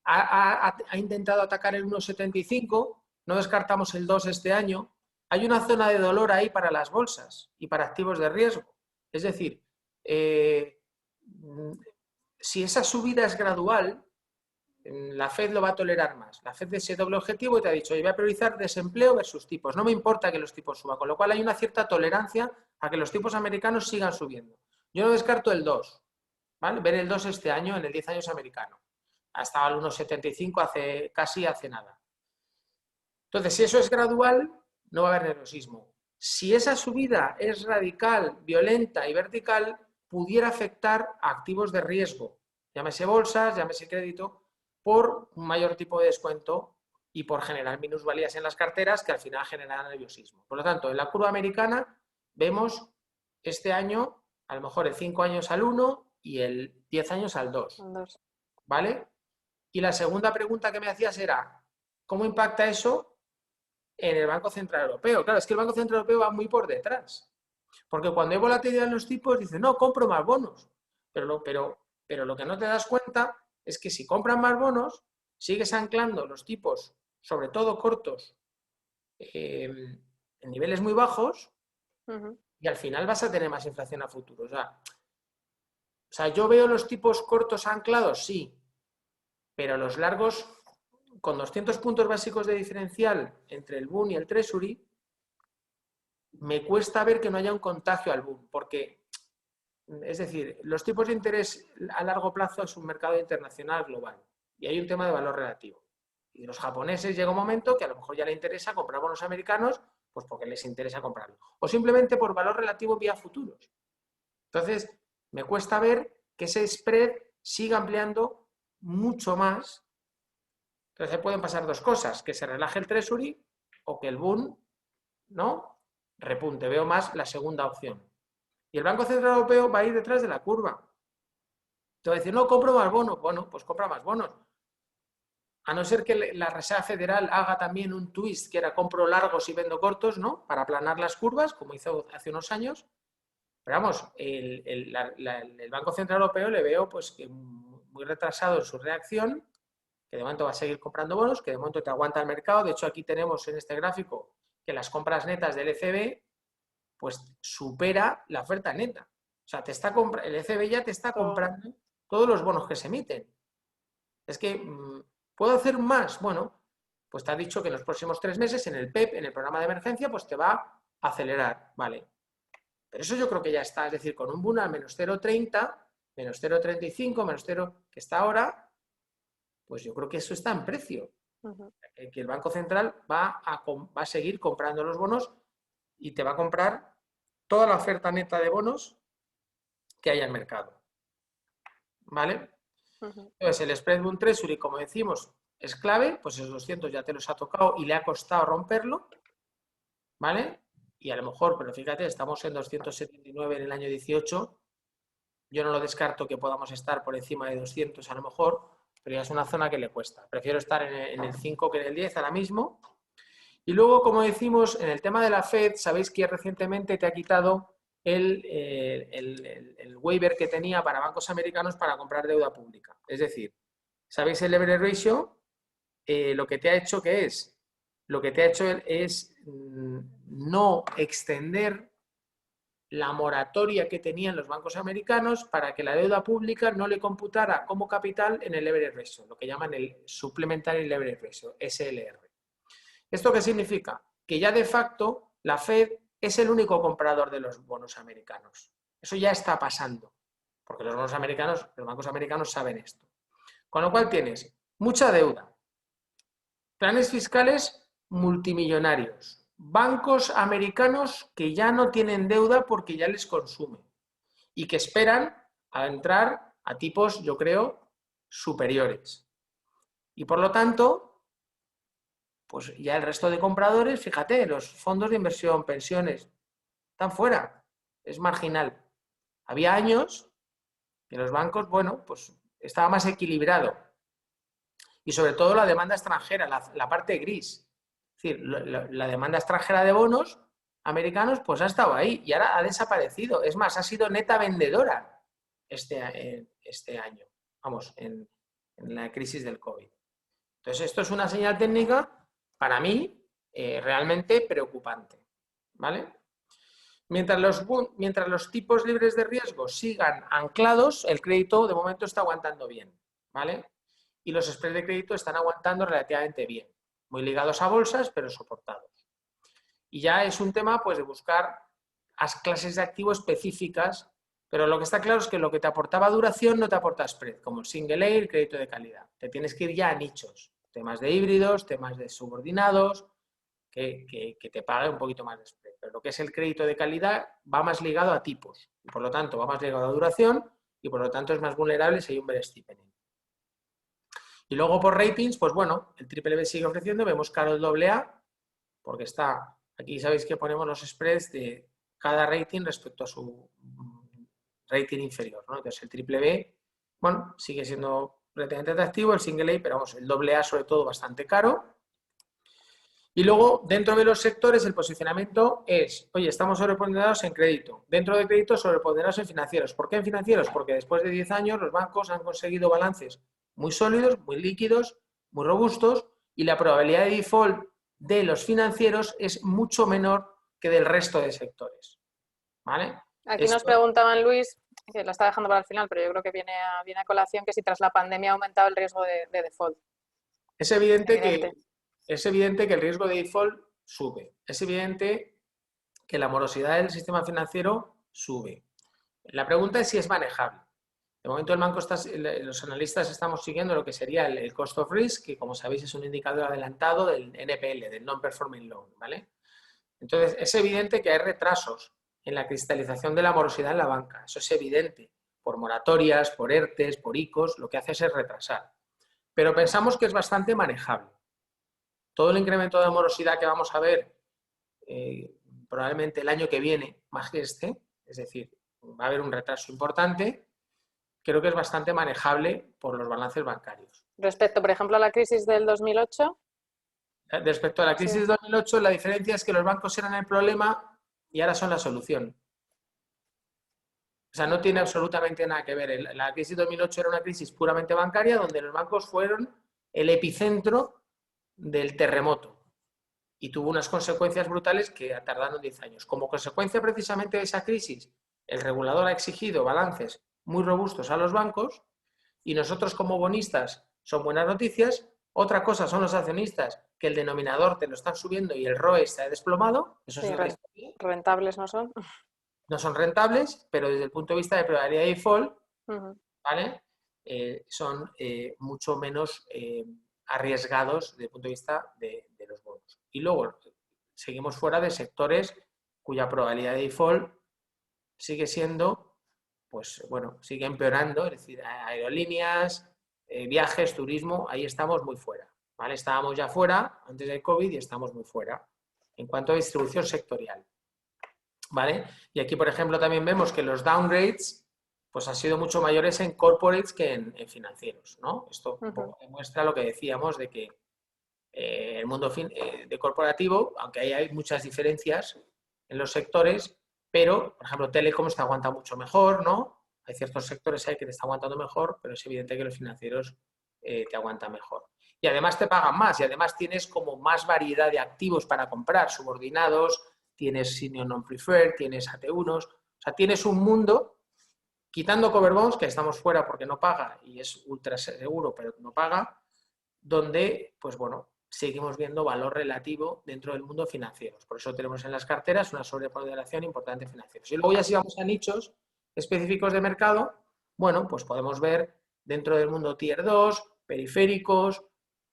ha intentado atacar el 1,75, no descartamos el 2 este año. Hay una zona de dolor ahí para las bolsas y para activos de riesgo. Es decir, si esa subida es gradual, la Fed lo va a tolerar más. La Fed ese doble objetivo y te ha dicho, yo voy a priorizar desempleo versus tipos. No me importa que los tipos suban, con lo cual hay una cierta tolerancia a que los tipos americanos sigan subiendo. Yo no descarto el 2, ¿vale? Ver el 2 este año en el 10 años americano. Ha estado al 1,75 casi hace nada. Entonces, si eso es gradual, no va a haber nerviosismo. Si esa subida es radical, violenta y vertical, pudiera afectar a activos de riesgo, llámese bolsas, llámese crédito, por un mayor tipo de descuento y por generar minusvalías en las carteras que al final generan nerviosismo. Por lo tanto, en la curva americana vemos este año a lo mejor el 5 años al 1 y el 10 años al 2. ¿Vale? Y la segunda pregunta que me hacías era, ¿cómo impacta eso en el Banco Central Europeo? Claro, es que el Banco Central Europeo va muy por detrás. Porque cuando hay volatilidad en los tipos, dice, no, compro más bonos. Pero lo que no te das cuenta es que si compras más bonos, sigues anclando los tipos, sobre todo cortos, en niveles muy bajos, y al final vas a tener más inflación a futuro. O sea, yo veo los tipos cortos anclados, sí, pero los largos, con 200 puntos básicos de diferencial entre el Bund y el Treasury, me cuesta ver que no haya un contagio al Bund, porque, es decir, los tipos de interés a largo plazo es un mercado internacional global y hay un tema de valor relativo. Y los japoneses llega un momento que a lo mejor ya les interesa comprar bonos americanos, pues porque les interesa comprarlo. O simplemente por valor relativo vía futuros. Entonces, me cuesta ver que ese spread siga ampliando mucho más. Entonces, pueden pasar dos cosas, que se relaje el Treasury o que el Bund, ¿no?, repunte. Veo más la segunda opción. Y el Banco Central Europeo va a ir detrás de la curva. Te va a decir, no, compro más bonos. Bueno, pues compra más bonos. A no ser que la Reserva Federal haga también un twist, que era compro largos y vendo cortos, ¿no?, para aplanar las curvas, como hizo hace unos años. Pero vamos, el Banco Central Europeo le veo pues que muy retrasado en su reacción, que de momento va a seguir comprando bonos, que de momento te aguanta el mercado. De hecho, aquí tenemos en este gráfico que las compras netas del ECB pues supera la oferta neta. O sea, el ECB ya te está comprando todos los bonos que se emiten. Es que, ¿puedo hacer más? Bueno, pues te ha dicho que en los próximos 3 meses en el PEP, en el programa de emergencia, pues te va a acelerar, ¿vale? Pero eso yo creo que ya está, es decir, con un Bund a menos 0,30, menos 0,35, menos 0 que está ahora, pues yo creo que eso está en precio. Que el Banco Central va a seguir comprando los bonos y te va a comprar toda la oferta neta de bonos que haya en el mercado. ¿Vale? Entonces, el spread Bund Treasury, como decimos, es clave, pues esos 200 ya te los ha tocado y le ha costado romperlo, ¿vale? y a lo mejor, pero fíjate, estamos en 279 en el año 18, yo no lo descarto que podamos estar por encima de 200 a lo mejor, pero ya es una zona que le cuesta. Prefiero estar en el 5 que en el 10 ahora mismo. Y luego, como decimos, en el tema de la Fed, sabéis que recientemente te ha quitado el waiver que tenía para bancos americanos para comprar deuda pública. Es decir, ¿sabéis el leverage ratio? Lo que te ha hecho es no extender la moratoria que tenían los bancos americanos para que la deuda pública no le computara como capital en el leverage ratio, lo que llaman el supplementary leverage ratio, SLR. ¿Esto qué significa? Que ya de facto la Fed es el único comprador de los bonos americanos. Eso ya está pasando, porque los bonos americanos, los bancos americanos saben esto. Con lo cual tienes mucha deuda, planes fiscales multimillonarios, bancos americanos que ya no tienen deuda porque ya les consume y que esperan a entrar a tipos, yo creo, superiores. Y por lo tanto, pues ya el resto de compradores, fíjate, los fondos de inversión, pensiones, están fuera, es marginal. Había años que los bancos, bueno, pues estaba más equilibrado. Y sobre todo la demanda extranjera, la parte gris. Es decir, la demanda extranjera de bonos americanos pues ha estado ahí y ahora ha desaparecido. Es más, ha sido neta vendedora este año, vamos, en la crisis del COVID. Entonces, esto es una señal técnica, para mí, realmente preocupante, ¿vale? Mientras los tipos libres de riesgo sigan anclados, el crédito de momento está aguantando bien, ¿vale? Y los spreads de crédito están aguantando relativamente bien, muy ligados a bolsas, pero soportados. Y ya es un tema pues de buscar las clases de activos específicas, pero lo que está claro es que lo que te aportaba duración no te aporta spread, como el single A, el crédito de calidad. Te tienes que ir ya a nichos, temas de híbridos, temas de subordinados, que te pague un poquito más de spread. Pero lo que es el crédito de calidad va más ligado a tipos, y por lo tanto va más ligado a duración, y por lo tanto es más vulnerable si hay un steepening. Y luego por ratings, pues bueno, el triple B sigue ofreciendo, vemos caro el doble A, porque está, aquí sabéis que ponemos los spreads de cada rating respecto a su rating inferior, ¿no? Entonces el triple B, bueno, sigue siendo relativamente atractivo, el single A, pero vamos, el doble A sobre todo bastante caro. Y luego, dentro de los sectores, el posicionamiento es, oye, estamos sobreponderados en crédito. Dentro de crédito, sobreponderados en financieros. ¿Por qué en financieros? Porque después de 10 años los bancos han conseguido balances muy sólidos, muy líquidos, muy robustos, y la probabilidad de default de los financieros es mucho menor que del resto de sectores. ¿Vale? Aquí nos preguntaban, Luis, que lo está dejando para el final, pero yo creo que viene a colación, que si tras la pandemia ha aumentado el riesgo de default. Es evidente que el riesgo de default sube. Es evidente que la morosidad del sistema financiero sube. La pregunta es si es manejable. De momento los analistas estamos siguiendo lo que sería el cost of risk, que como sabéis es un indicador adelantado del NPL, del non-performing loan, ¿vale? Entonces, es evidente que hay retrasos en la cristalización de la morosidad en la banca. Eso es evidente. Por moratorias, por ERTES, por ICOs, lo que hace es retrasar. Pero pensamos que es bastante manejable. Todo el incremento de morosidad que vamos a ver probablemente el año que viene, más que este, es decir, va a haber un retraso importante, creo que es bastante manejable por los balances bancarios. Respecto, por ejemplo, a la crisis del 2008. Respecto a la crisis del 2008, la diferencia es que los bancos eran el problema y ahora son la solución. O sea, no tiene absolutamente nada que ver. La crisis del 2008 era una crisis puramente bancaria donde los bancos fueron el epicentro del terremoto y tuvo unas consecuencias brutales que tardaron 10 años. Como consecuencia precisamente de esa crisis, el regulador ha exigido balances muy robustos a los bancos y nosotros como bonistas son buenas noticias. Otra cosa son los accionistas, que el denominador te lo están subiendo y el ROE está desplomado. Eso Sí, es rentables no son. No son rentables, pero desde el punto de vista de probabilidad de default, ¿vale? Son mucho menos arriesgados desde el punto de vista de los bonos. Y luego seguimos fuera de sectores cuya probabilidad de default sigue siendo, pues bueno, sigue empeorando, es decir, aerolíneas, viajes, turismo, ahí estamos muy fuera, ¿vale? Estábamos ya fuera antes del COVID y estamos muy fuera en cuanto a distribución sectorial. ¿vale? Y aquí, por ejemplo, también vemos que los downgrades pues han sido mucho mayores en corporates que en financieros, ¿no? Esto un poco demuestra lo que decíamos de que el mundo de corporativo, aunque ahí hay muchas diferencias en los sectores, pero, por ejemplo, telecoms te aguanta mucho mejor, ¿no? Hay ciertos sectores ahí que te está aguantando mejor, pero es evidente que los financieros te aguantan mejor. Y además te pagan más y además tienes como más variedad de activos para comprar, subordinados, tienes senior non-preferred, tienes AT1s, o sea, tienes un mundo, quitando cover bonds, que estamos fuera porque no paga y es ultra seguro, pero no paga, donde, pues bueno, seguimos viendo valor relativo dentro del mundo financiero. Por eso tenemos en las carteras una sobreponderación importante financiera. Y luego ya si vamos a nichos específicos de mercado, bueno, pues podemos ver dentro del mundo Tier 2, periféricos,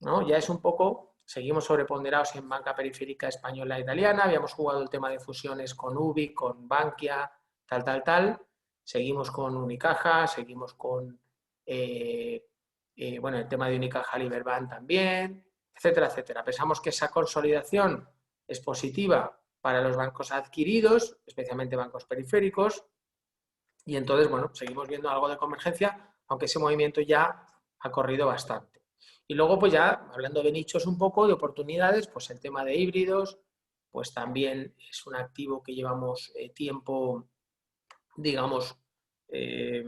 ¿no? Ya es un poco, seguimos sobreponderados en banca periférica española e italiana, habíamos jugado el tema de fusiones con UBI, con Bankia, tal. Seguimos con Unicaja, seguimos con bueno, el tema de Unicaja Liberbank también, etcétera, etcétera. Pensamos que esa consolidación es positiva para los bancos adquiridos, especialmente bancos periféricos, y entonces, bueno, seguimos viendo algo de convergencia, aunque ese movimiento ya ha corrido bastante. Y luego, pues ya, hablando de nichos un poco, de oportunidades, pues el tema de híbridos, pues también es un activo que llevamos tiempo, digamos, eh,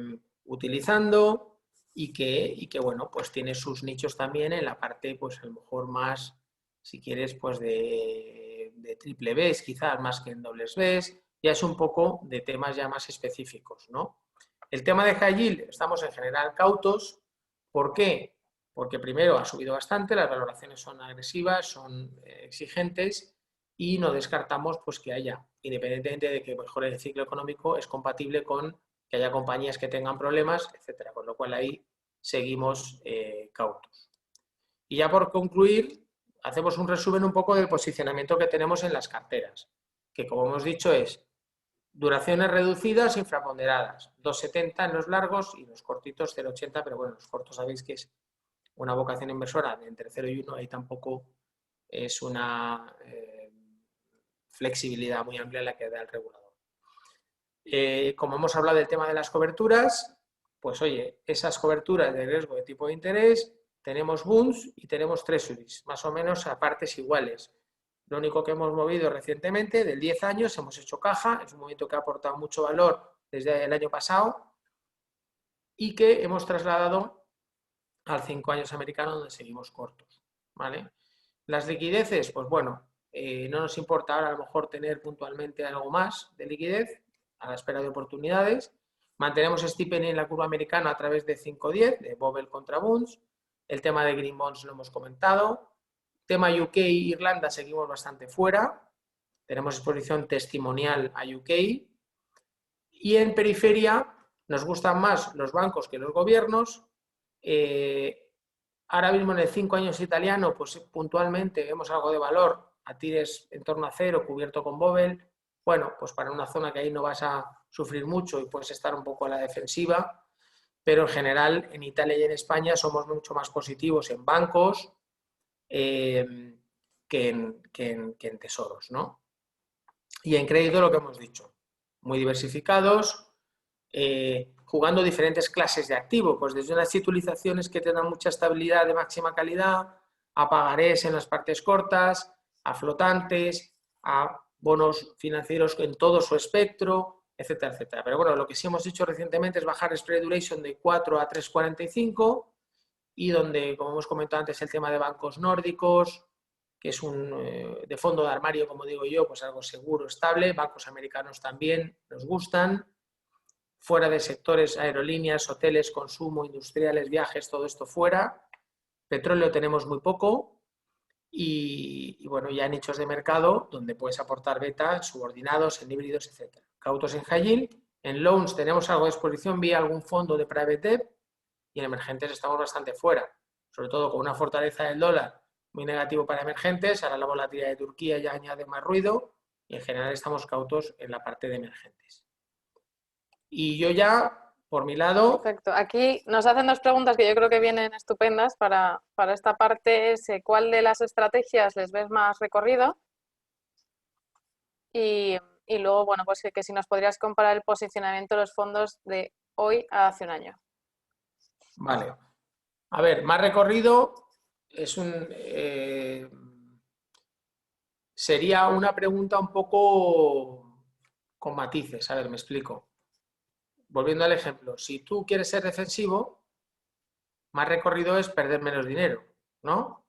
utilizando y que, bueno, pues tiene sus nichos también en la parte, pues a lo mejor más, si quieres, pues de triple Bs, quizás más que en dobles Bs, ya es un poco de temas ya más específicos, ¿no? El tema de high yield, estamos en general cautos. ¿Por qué? Porque primero ha subido bastante, las valoraciones son agresivas, son exigentes y no descartamos pues que haya, independientemente de que mejore el ciclo económico, es compatible con que haya compañías que tengan problemas, etcétera. Con lo cual ahí seguimos cautos. Y ya por concluir, hacemos un resumen un poco del posicionamiento que tenemos en las carteras, que como hemos dicho es duraciones reducidas, infraponderadas, 2,70 en los largos y los cortitos 0,80, pero bueno, los cortos sabéis que es una vocación inversora de entre 0 y 1, ahí tampoco es una flexibilidad muy amplia la que da el regulador. Como hemos hablado del tema de las coberturas, pues oye, esas coberturas de riesgo de tipo de interés, tenemos bonds y tenemos treasuries, más o menos a partes iguales. Lo único que hemos movido recientemente, del 10 años, hemos hecho caja, es un movimiento que ha aportado mucho valor desde el año pasado y que hemos trasladado al 5 años americano, donde seguimos cortos, ¿vale? Las liquideces, pues bueno, no nos importa ahora a lo mejor tener puntualmente algo más de liquidez a la espera de oportunidades. Mantenemos steepening en la curva americana a través de 5-10, de Bobel contra Bunds. El tema de Green Bonds lo hemos comentado. Tema UK e Irlanda seguimos bastante fuera. Tenemos exposición testimonial a UK. Y en periferia nos gustan más los bancos que los gobiernos. Ahora mismo en el 5 años italiano, pues puntualmente vemos algo de valor, a tires en torno a cero, cubierto con Bobel. Bueno, pues para una zona que ahí no vas a sufrir mucho y puedes estar un poco a la defensiva, pero en general en Italia y en España somos mucho más positivos en bancos que en tesoros, ¿no? Y en crédito lo que hemos dicho, muy diversificados, jugando diferentes clases de activo, pues desde unas titulizaciones que te dan mucha estabilidad de máxima calidad, a pagarés en las partes cortas, a flotantes, a bonos financieros en todo su espectro, etcétera, etcétera. Pero bueno, lo que sí hemos hecho recientemente es bajar spread duration de 4 a 3,45 y donde, como hemos comentado antes, el tema de bancos nórdicos, que es de fondo de armario, como digo yo, pues algo seguro, estable. Bancos americanos también nos gustan. Fuera de sectores, aerolíneas, hoteles, consumo, industriales, viajes, todo esto fuera. Petróleo tenemos muy poco. Y bueno, ya en nichos de mercado donde puedes aportar beta, subordinados, en híbridos, etc. Cautos en high yield. En loans tenemos algo de exposición vía algún fondo de private debt y en emergentes estamos bastante fuera, sobre todo con una fortaleza del dólar muy negativo para emergentes. Ahora la volatilidad de Turquía ya añade más ruido y en general estamos cautos en la parte de emergentes. Y yo ya, por mi lado... Perfecto. Aquí nos hacen dos preguntas que yo creo que vienen estupendas para esta parte. Es ¿cuál de las estrategias les ves más recorrido? Y Y luego, bueno, pues que si nos podrías comparar el posicionamiento de los fondos de hoy a hace un año. Vale. A ver, más recorrido sería una pregunta un poco con matices. A ver, me explico. Volviendo al ejemplo, si tú quieres ser defensivo, más recorrido es perder menos dinero, ¿no?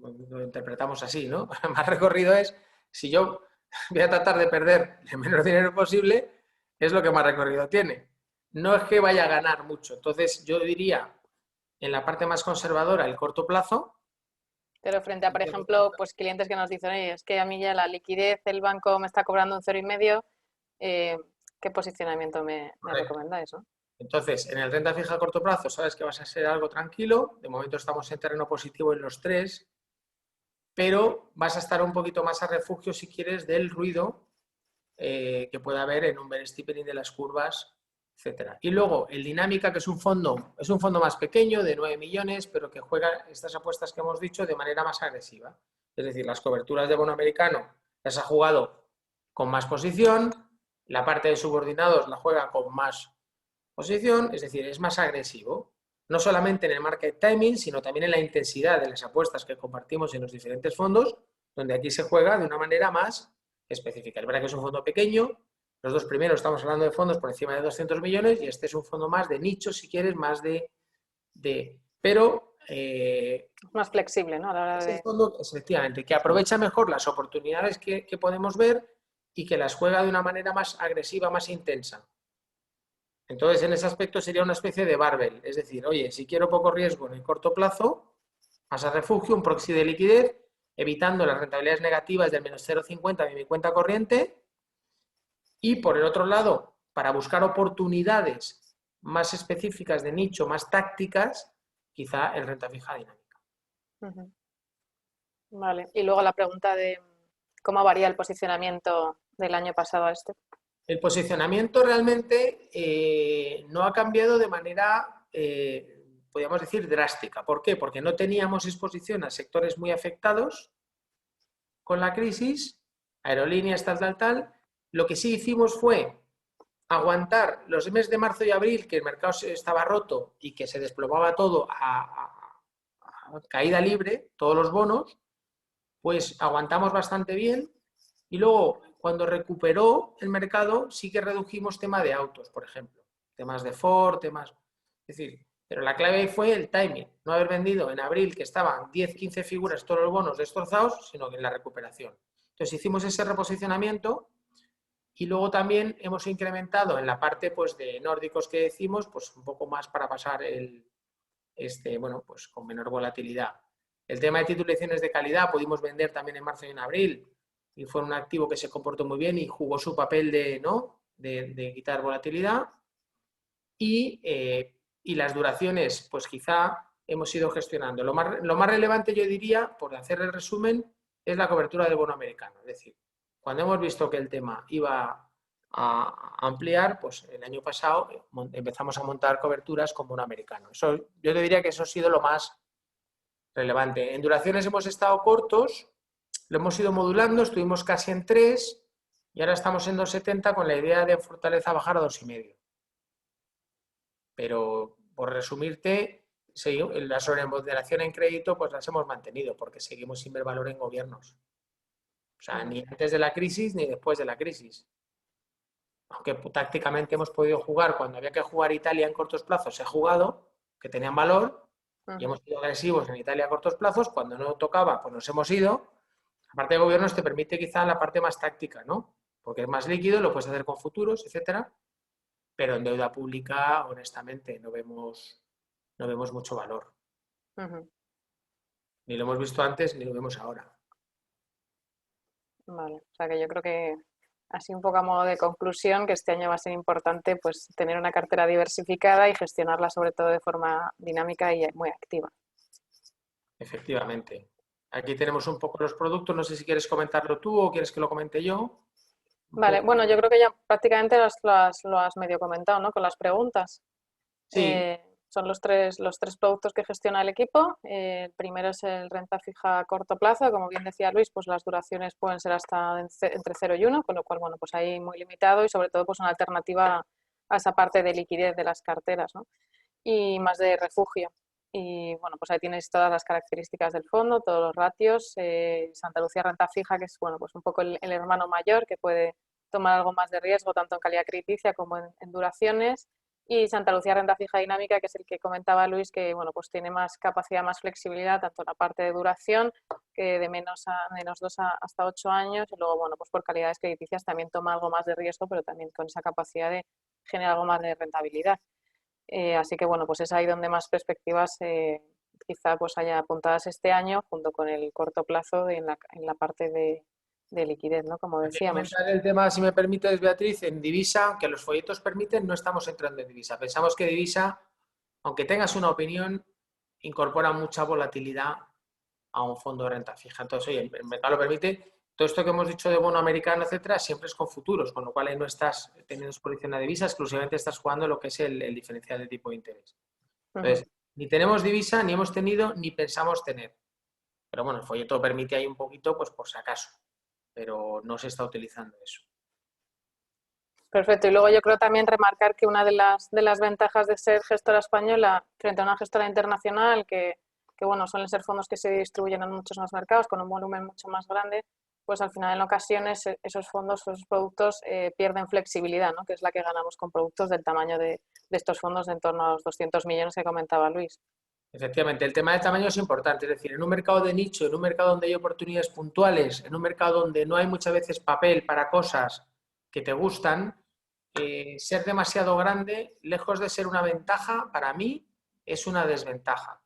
Lo interpretamos así, ¿no? Más recorrido es, si yo voy a tratar de perder el menos dinero posible, es lo que más recorrido tiene. No es que vaya a ganar mucho. Entonces, yo diría, en la parte más conservadora, el corto plazo. Pero frente a, por ejemplo, pues clientes que nos dicen, oye, es que a mí ya la liquidez, el banco me está cobrando un 0,5, ¿qué posicionamiento me recomendáis, ¿no? Entonces, en el renta fija a corto plazo, sabes que vas a ser algo tranquilo. De momento estamos en terreno positivo en los tres, pero vas a estar un poquito más a refugio, si quieres, del ruido que pueda haber en un steepening de las curvas, etcétera. Y luego, el Dinámica, que es un fondo más pequeño, de 9 millones, pero que juega estas apuestas que hemos dicho de manera más agresiva. Es decir, las coberturas de bono americano las ha jugado con más posición, la parte de subordinados la juega con más posición, es decir, es más agresivo, no solamente en el market timing, sino también en la intensidad de las apuestas que compartimos en los diferentes fondos, donde aquí se juega de una manera más específica. Es verdad que es un fondo pequeño, los dos primeros estamos hablando de fondos por encima de 200 millones y este es un fondo más de nicho, si quieres, más pero... más flexible, ¿no? A la hora es de... un fondo, efectivamente, que aprovecha mejor las oportunidades que podemos ver y que las juega de una manera más agresiva, más intensa. Entonces, en ese aspecto sería una especie de barbell. Es decir, oye, si quiero poco riesgo en el corto plazo, más a refugio, un proxy de liquidez, evitando las rentabilidades negativas del menos 0,50 de mi cuenta corriente. Y por el otro lado, para buscar oportunidades más específicas de nicho, más tácticas, quizá el renta fija dinámica. Vale. Y luego la pregunta de cómo varía el posicionamiento del año pasado a este. El posicionamiento realmente no ha cambiado de manera, podríamos decir, drástica. ¿Por qué? Porque no teníamos exposición a sectores muy afectados con la crisis, aerolíneas, tal. Lo que sí hicimos fue aguantar los meses de marzo y abril, que el mercado estaba roto y que se desplomaba todo a caída libre, todos los bonos, pues aguantamos bastante bien y luego cuando recuperó el mercado sí que redujimos tema de autos, por ejemplo, temas de Ford, temas... Es decir, pero la clave fue el timing, no haber vendido en abril que estaban 10, 15 figuras todos los bonos destrozados, sino que en la recuperación. Entonces hicimos ese reposicionamiento y luego también hemos incrementado en la parte pues, de nórdicos que decimos, pues un poco más para pasar bueno, pues con menor volatilidad. El tema de titulizaciones de calidad pudimos vender también en marzo y en abril y fue un activo que se comportó muy bien y jugó su papel de quitar volatilidad. Y las duraciones, pues quizá hemos ido gestionando. Lo más relevante, yo diría, por hacer el resumen, es la cobertura del bono americano. Es decir, cuando hemos visto que el tema iba a ampliar, pues el año pasado empezamos a montar coberturas con bono americano. Yo te diría que eso ha sido lo más relevante. En duraciones hemos estado cortos, lo hemos ido modulando, estuvimos casi en 3 y ahora estamos en 2,70 con la idea de fortaleza bajar a 2,5. Pero, por resumirte, la sobremoderación en crédito pues las hemos mantenido porque seguimos sin ver valor en gobiernos. O sea, ni antes de la crisis ni después de la crisis. Aunque tácticamente hemos podido jugar cuando había que jugar Italia en cortos plazos, se ha jugado, que tenían valor, y hemos sido agresivos en Italia a cortos plazos. Cuando no tocaba, pues nos hemos ido. La parte de gobiernos te permite quizá la parte más táctica, ¿no? Porque es más líquido, lo puedes hacer con futuros, etcétera. Pero en deuda pública, honestamente, no vemos mucho valor. Ni lo hemos visto antes, ni lo vemos ahora. Vale, o sea que yo creo que así un poco a modo de conclusión, que este año va a ser importante pues tener una cartera diversificada y gestionarla sobre todo de forma dinámica y muy activa. Efectivamente. Aquí tenemos un poco los productos, no sé si quieres comentarlo tú o quieres que lo comente yo. Vale, bueno, yo creo que ya prácticamente lo has medio comentado, ¿no? Con las preguntas. Sí. Son los tres productos que gestiona el equipo. El primero es el renta fija a corto plazo. Como bien decía Luis, pues las duraciones pueden ser hasta entre 0 y 1, con lo cual, bueno, pues ahí muy limitado y sobre todo pues una alternativa a esa parte de liquidez de las carteras, ¿no? Y más de refugio. Y bueno, pues ahí tienes todas las características del fondo, todos los ratios. Santa Lucía Renta Fija, que es bueno, pues un poco el hermano mayor que puede tomar algo más de riesgo, tanto en calidad crediticia como en duraciones. Y Santa Lucía Renta Fija Dinámica, que es el que comentaba Luis, que bueno, pues tiene más capacidad, más flexibilidad, tanto en la parte de duración, que de -2 hasta 8 años, y luego, bueno, pues por calidades crediticias también toma algo más de riesgo, pero también con esa capacidad de generar algo más de rentabilidad. Así que bueno, pues es ahí donde más perspectivas quizá pues haya apuntadas este año, junto con el corto plazo en la parte de liquidez, ¿no? Como Hay que decíamos. comentar el tema, si me permites, Beatriz, en divisa, que los folletos permiten, no estamos entrando en divisa. Pensamos que divisa, aunque tengas una opinión, incorpora mucha volatilidad a un fondo de renta fija. Entonces, oye, el mercado lo permite. Todo esto que hemos dicho de bono americano, etcétera, siempre es con futuros, con lo cual ahí no estás teniendo exposición a divisa, exclusivamente estás jugando lo que es el diferencial de tipo de interés. Ujú. Entonces, ni tenemos divisa, ni hemos tenido, ni pensamos tener. Pero bueno, el folleto permite ahí un poquito, pues por si acaso, pero no se está utilizando eso. Perfecto. Y luego yo creo también remarcar que una de las ventajas de ser gestora española frente a una gestora internacional, que bueno, suelen ser fondos que se distribuyen en muchos más mercados con un volumen mucho más grande, pues al final en ocasiones esos fondos, esos productos pierden flexibilidad, ¿no? Que es la que ganamos con productos del tamaño de estos fondos de en torno a los 200 millones que comentaba Luis. Efectivamente, el tema del tamaño es importante, es decir, en un mercado de nicho, en un mercado donde hay oportunidades puntuales, en un mercado donde no hay muchas veces papel para cosas que te gustan, ser demasiado grande, lejos de ser una ventaja, para mí es una desventaja.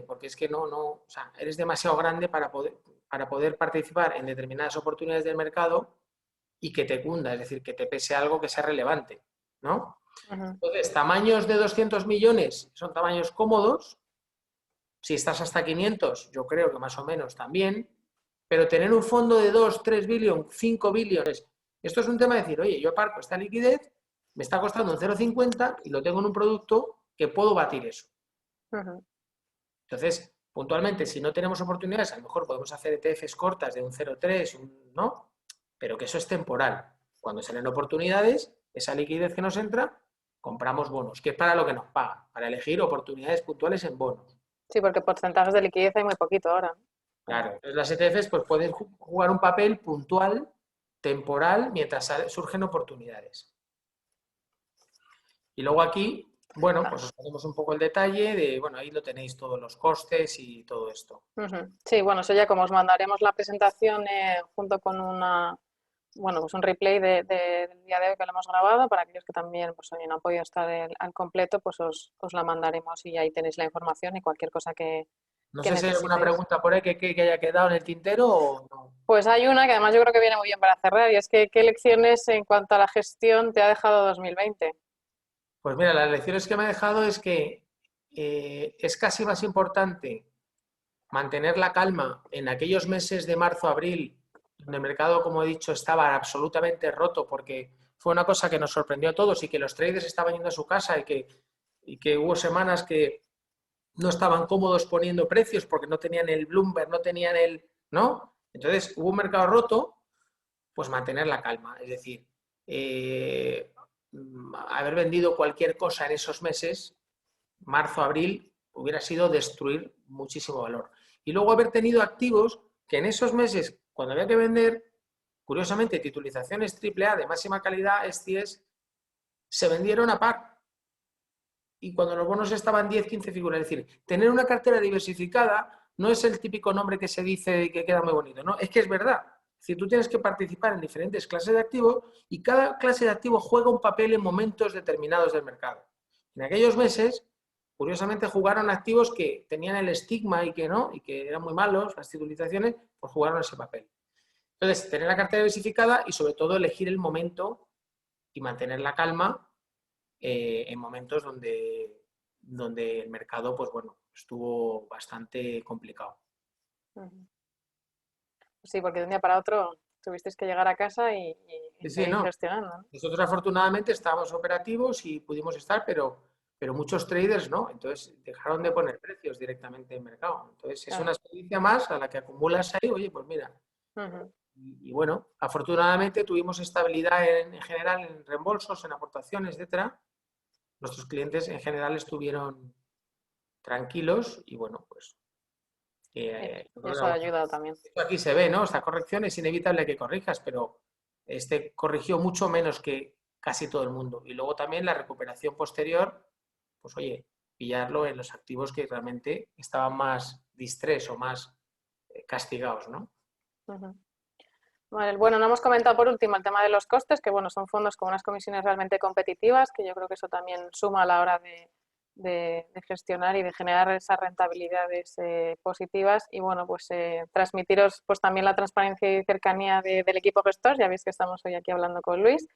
Porque es que o sea, eres demasiado grande para poder participar en determinadas oportunidades del mercado y que te cunda, es decir, que te pese algo que sea relevante, ¿no? Ujú. Entonces, tamaños de 200 millones son tamaños cómodos. Si estás hasta 500, yo creo que más o menos también, pero tener un fondo de 2, 3 billones, 5 billones, esto es un tema de decir, oye, yo aparco esta liquidez, me está costando un 0,50 y lo tengo en un producto que puedo batir eso. Ujú. Entonces, puntualmente, si no tenemos oportunidades, a lo mejor podemos hacer ETFs cortas de un 0,3, ¿no? Pero que eso es temporal. Cuando salen oportunidades, esa liquidez que nos entra, compramos bonos, que es para lo que nos pagan, para elegir oportunidades puntuales en bonos. Sí, porque porcentajes de liquidez hay muy poquito ahora, ¿no? Claro, entonces las ETFs pues, pueden jugar un papel puntual, temporal, mientras surgen oportunidades. Y luego aquí, bueno, pues os ponemos un poco el detalle de, bueno, ahí lo tenéis todos los costes y todo esto. Ujú. Sí, bueno, eso ya como os mandaremos la presentación junto con pues un replay del día de hoy que lo hemos grabado, para aquellos que también pues, oye, no han podido estar al completo, pues os la mandaremos y ahí tenéis la información y cualquier cosa No que sé si hay alguna necesitéis. pregunta por ahí que haya quedado en el tintero o no. Pues hay una que además yo creo que viene muy bien para cerrar y es que ¿qué lecciones en cuanto a la gestión te ha dejado 2020? Pues mira, las lecciones que me ha dejado es que es casi más importante mantener la calma en aquellos meses de marzo, abril, donde el mercado, como he dicho, estaba absolutamente roto porque fue una cosa que nos sorprendió a todos y que los traders estaban yendo a su casa y que hubo semanas que no estaban cómodos poniendo precios porque no tenían el Bloomberg, no tenían ¿no? Entonces hubo un mercado roto, pues mantener la calma. Es decir, haber vendido cualquier cosa en esos meses, marzo, abril, hubiera sido destruir muchísimo valor. Y luego haber tenido activos que en esos meses, cuando había que vender, curiosamente, titulizaciones AAA de máxima calidad, STS, se vendieron a par. Y cuando los bonos estaban 10, 15 figuras. Es decir, tener una cartera diversificada no es el típico nombre que se dice y que queda muy bonito, ¿no? Es que es verdad. Es decir, tú tienes que participar en diferentes clases de activos y cada clase de activo juega un papel en momentos determinados del mercado. En aquellos meses, curiosamente, jugaron activos que tenían el estigma y que no, y que eran muy malos, las titulizaciones, pues jugaron ese papel. Entonces, tener la cartera diversificada y sobre todo elegir el momento y mantener la calma en momentos donde el mercado, pues bueno, estuvo bastante complicado. Ujú. Sí, porque de un día para otro tuvisteis que llegar a casa y Sí, sí, seguir no. gestionando, ¿no? Nosotros afortunadamente estábamos operativos y pudimos estar, pero pero muchos traders no, entonces dejaron de poner precios directamente en mercado. Entonces es una experiencia más a la que acumulas ahí, oye, pues mira. Y bueno, afortunadamente tuvimos estabilidad en general en reembolsos, en aportaciones, etcétera. Nuestros clientes en general estuvieron tranquilos y bueno, pues eso ha ayudado también. esto aquí se ve, ¿no? Esta corrección es inevitable que corrijas, pero este corrigió mucho menos que casi todo el mundo. Y luego también la recuperación posterior, pues oye, pillarlo en los activos que realmente estaban más distrés o más castigados, ¿no? Vale, bueno, no hemos comentado por último el tema de los costes, que bueno, son fondos con unas comisiones realmente competitivas, que yo creo que eso también suma a la hora de gestionar y de generar esas rentabilidades positivas. Y bueno, pues transmitiros pues también la transparencia y cercanía del equipo gestor. Ya veis que estamos hoy aquí hablando con Luis.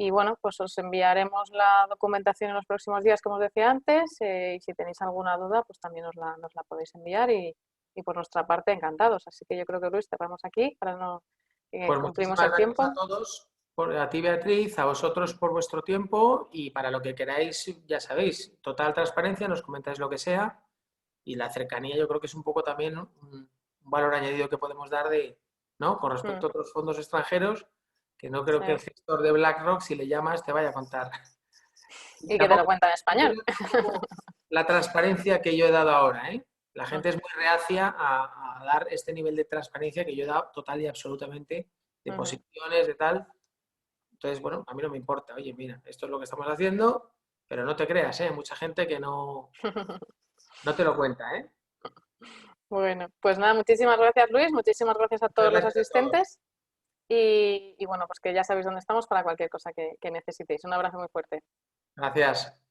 Y bueno, pues os enviaremos la documentación en los próximos días, como os decía antes, y si tenéis alguna duda, pues también nos la podéis enviar y por nuestra parte encantados. Así que yo creo que Luis, cerramos aquí para no Pues cumplimos muchísimas el gracias a tiempo. todos, a ti Beatriz, a vosotros por vuestro tiempo y para lo que queráis, ya sabéis, total transparencia, nos comentáis lo que sea y la cercanía yo creo que es un poco también un valor añadido que podemos dar ¿no? Con respecto a otros fondos extranjeros, que no creo que el gestor de BlackRock, si le llamas, te vaya a contar. Y que te lo cuenta en español. La transparencia que yo he dado ahora, ¿eh? La gente es muy reacia a dar este nivel de transparencia que yo he dado total y absolutamente de posiciones, de tal. Entonces, bueno, a mí no me importa. Oye, mira, esto es lo que estamos haciendo, pero no te creas, ¿eh? Mucha gente que no te lo cuenta, ¿eh? Bueno, pues nada, muchísimas gracias Luis, muchísimas gracias a todos los Gracias a todos. asistentes y bueno, pues que ya sabéis dónde estamos para cualquier cosa que necesitéis. Un abrazo muy fuerte. Gracias.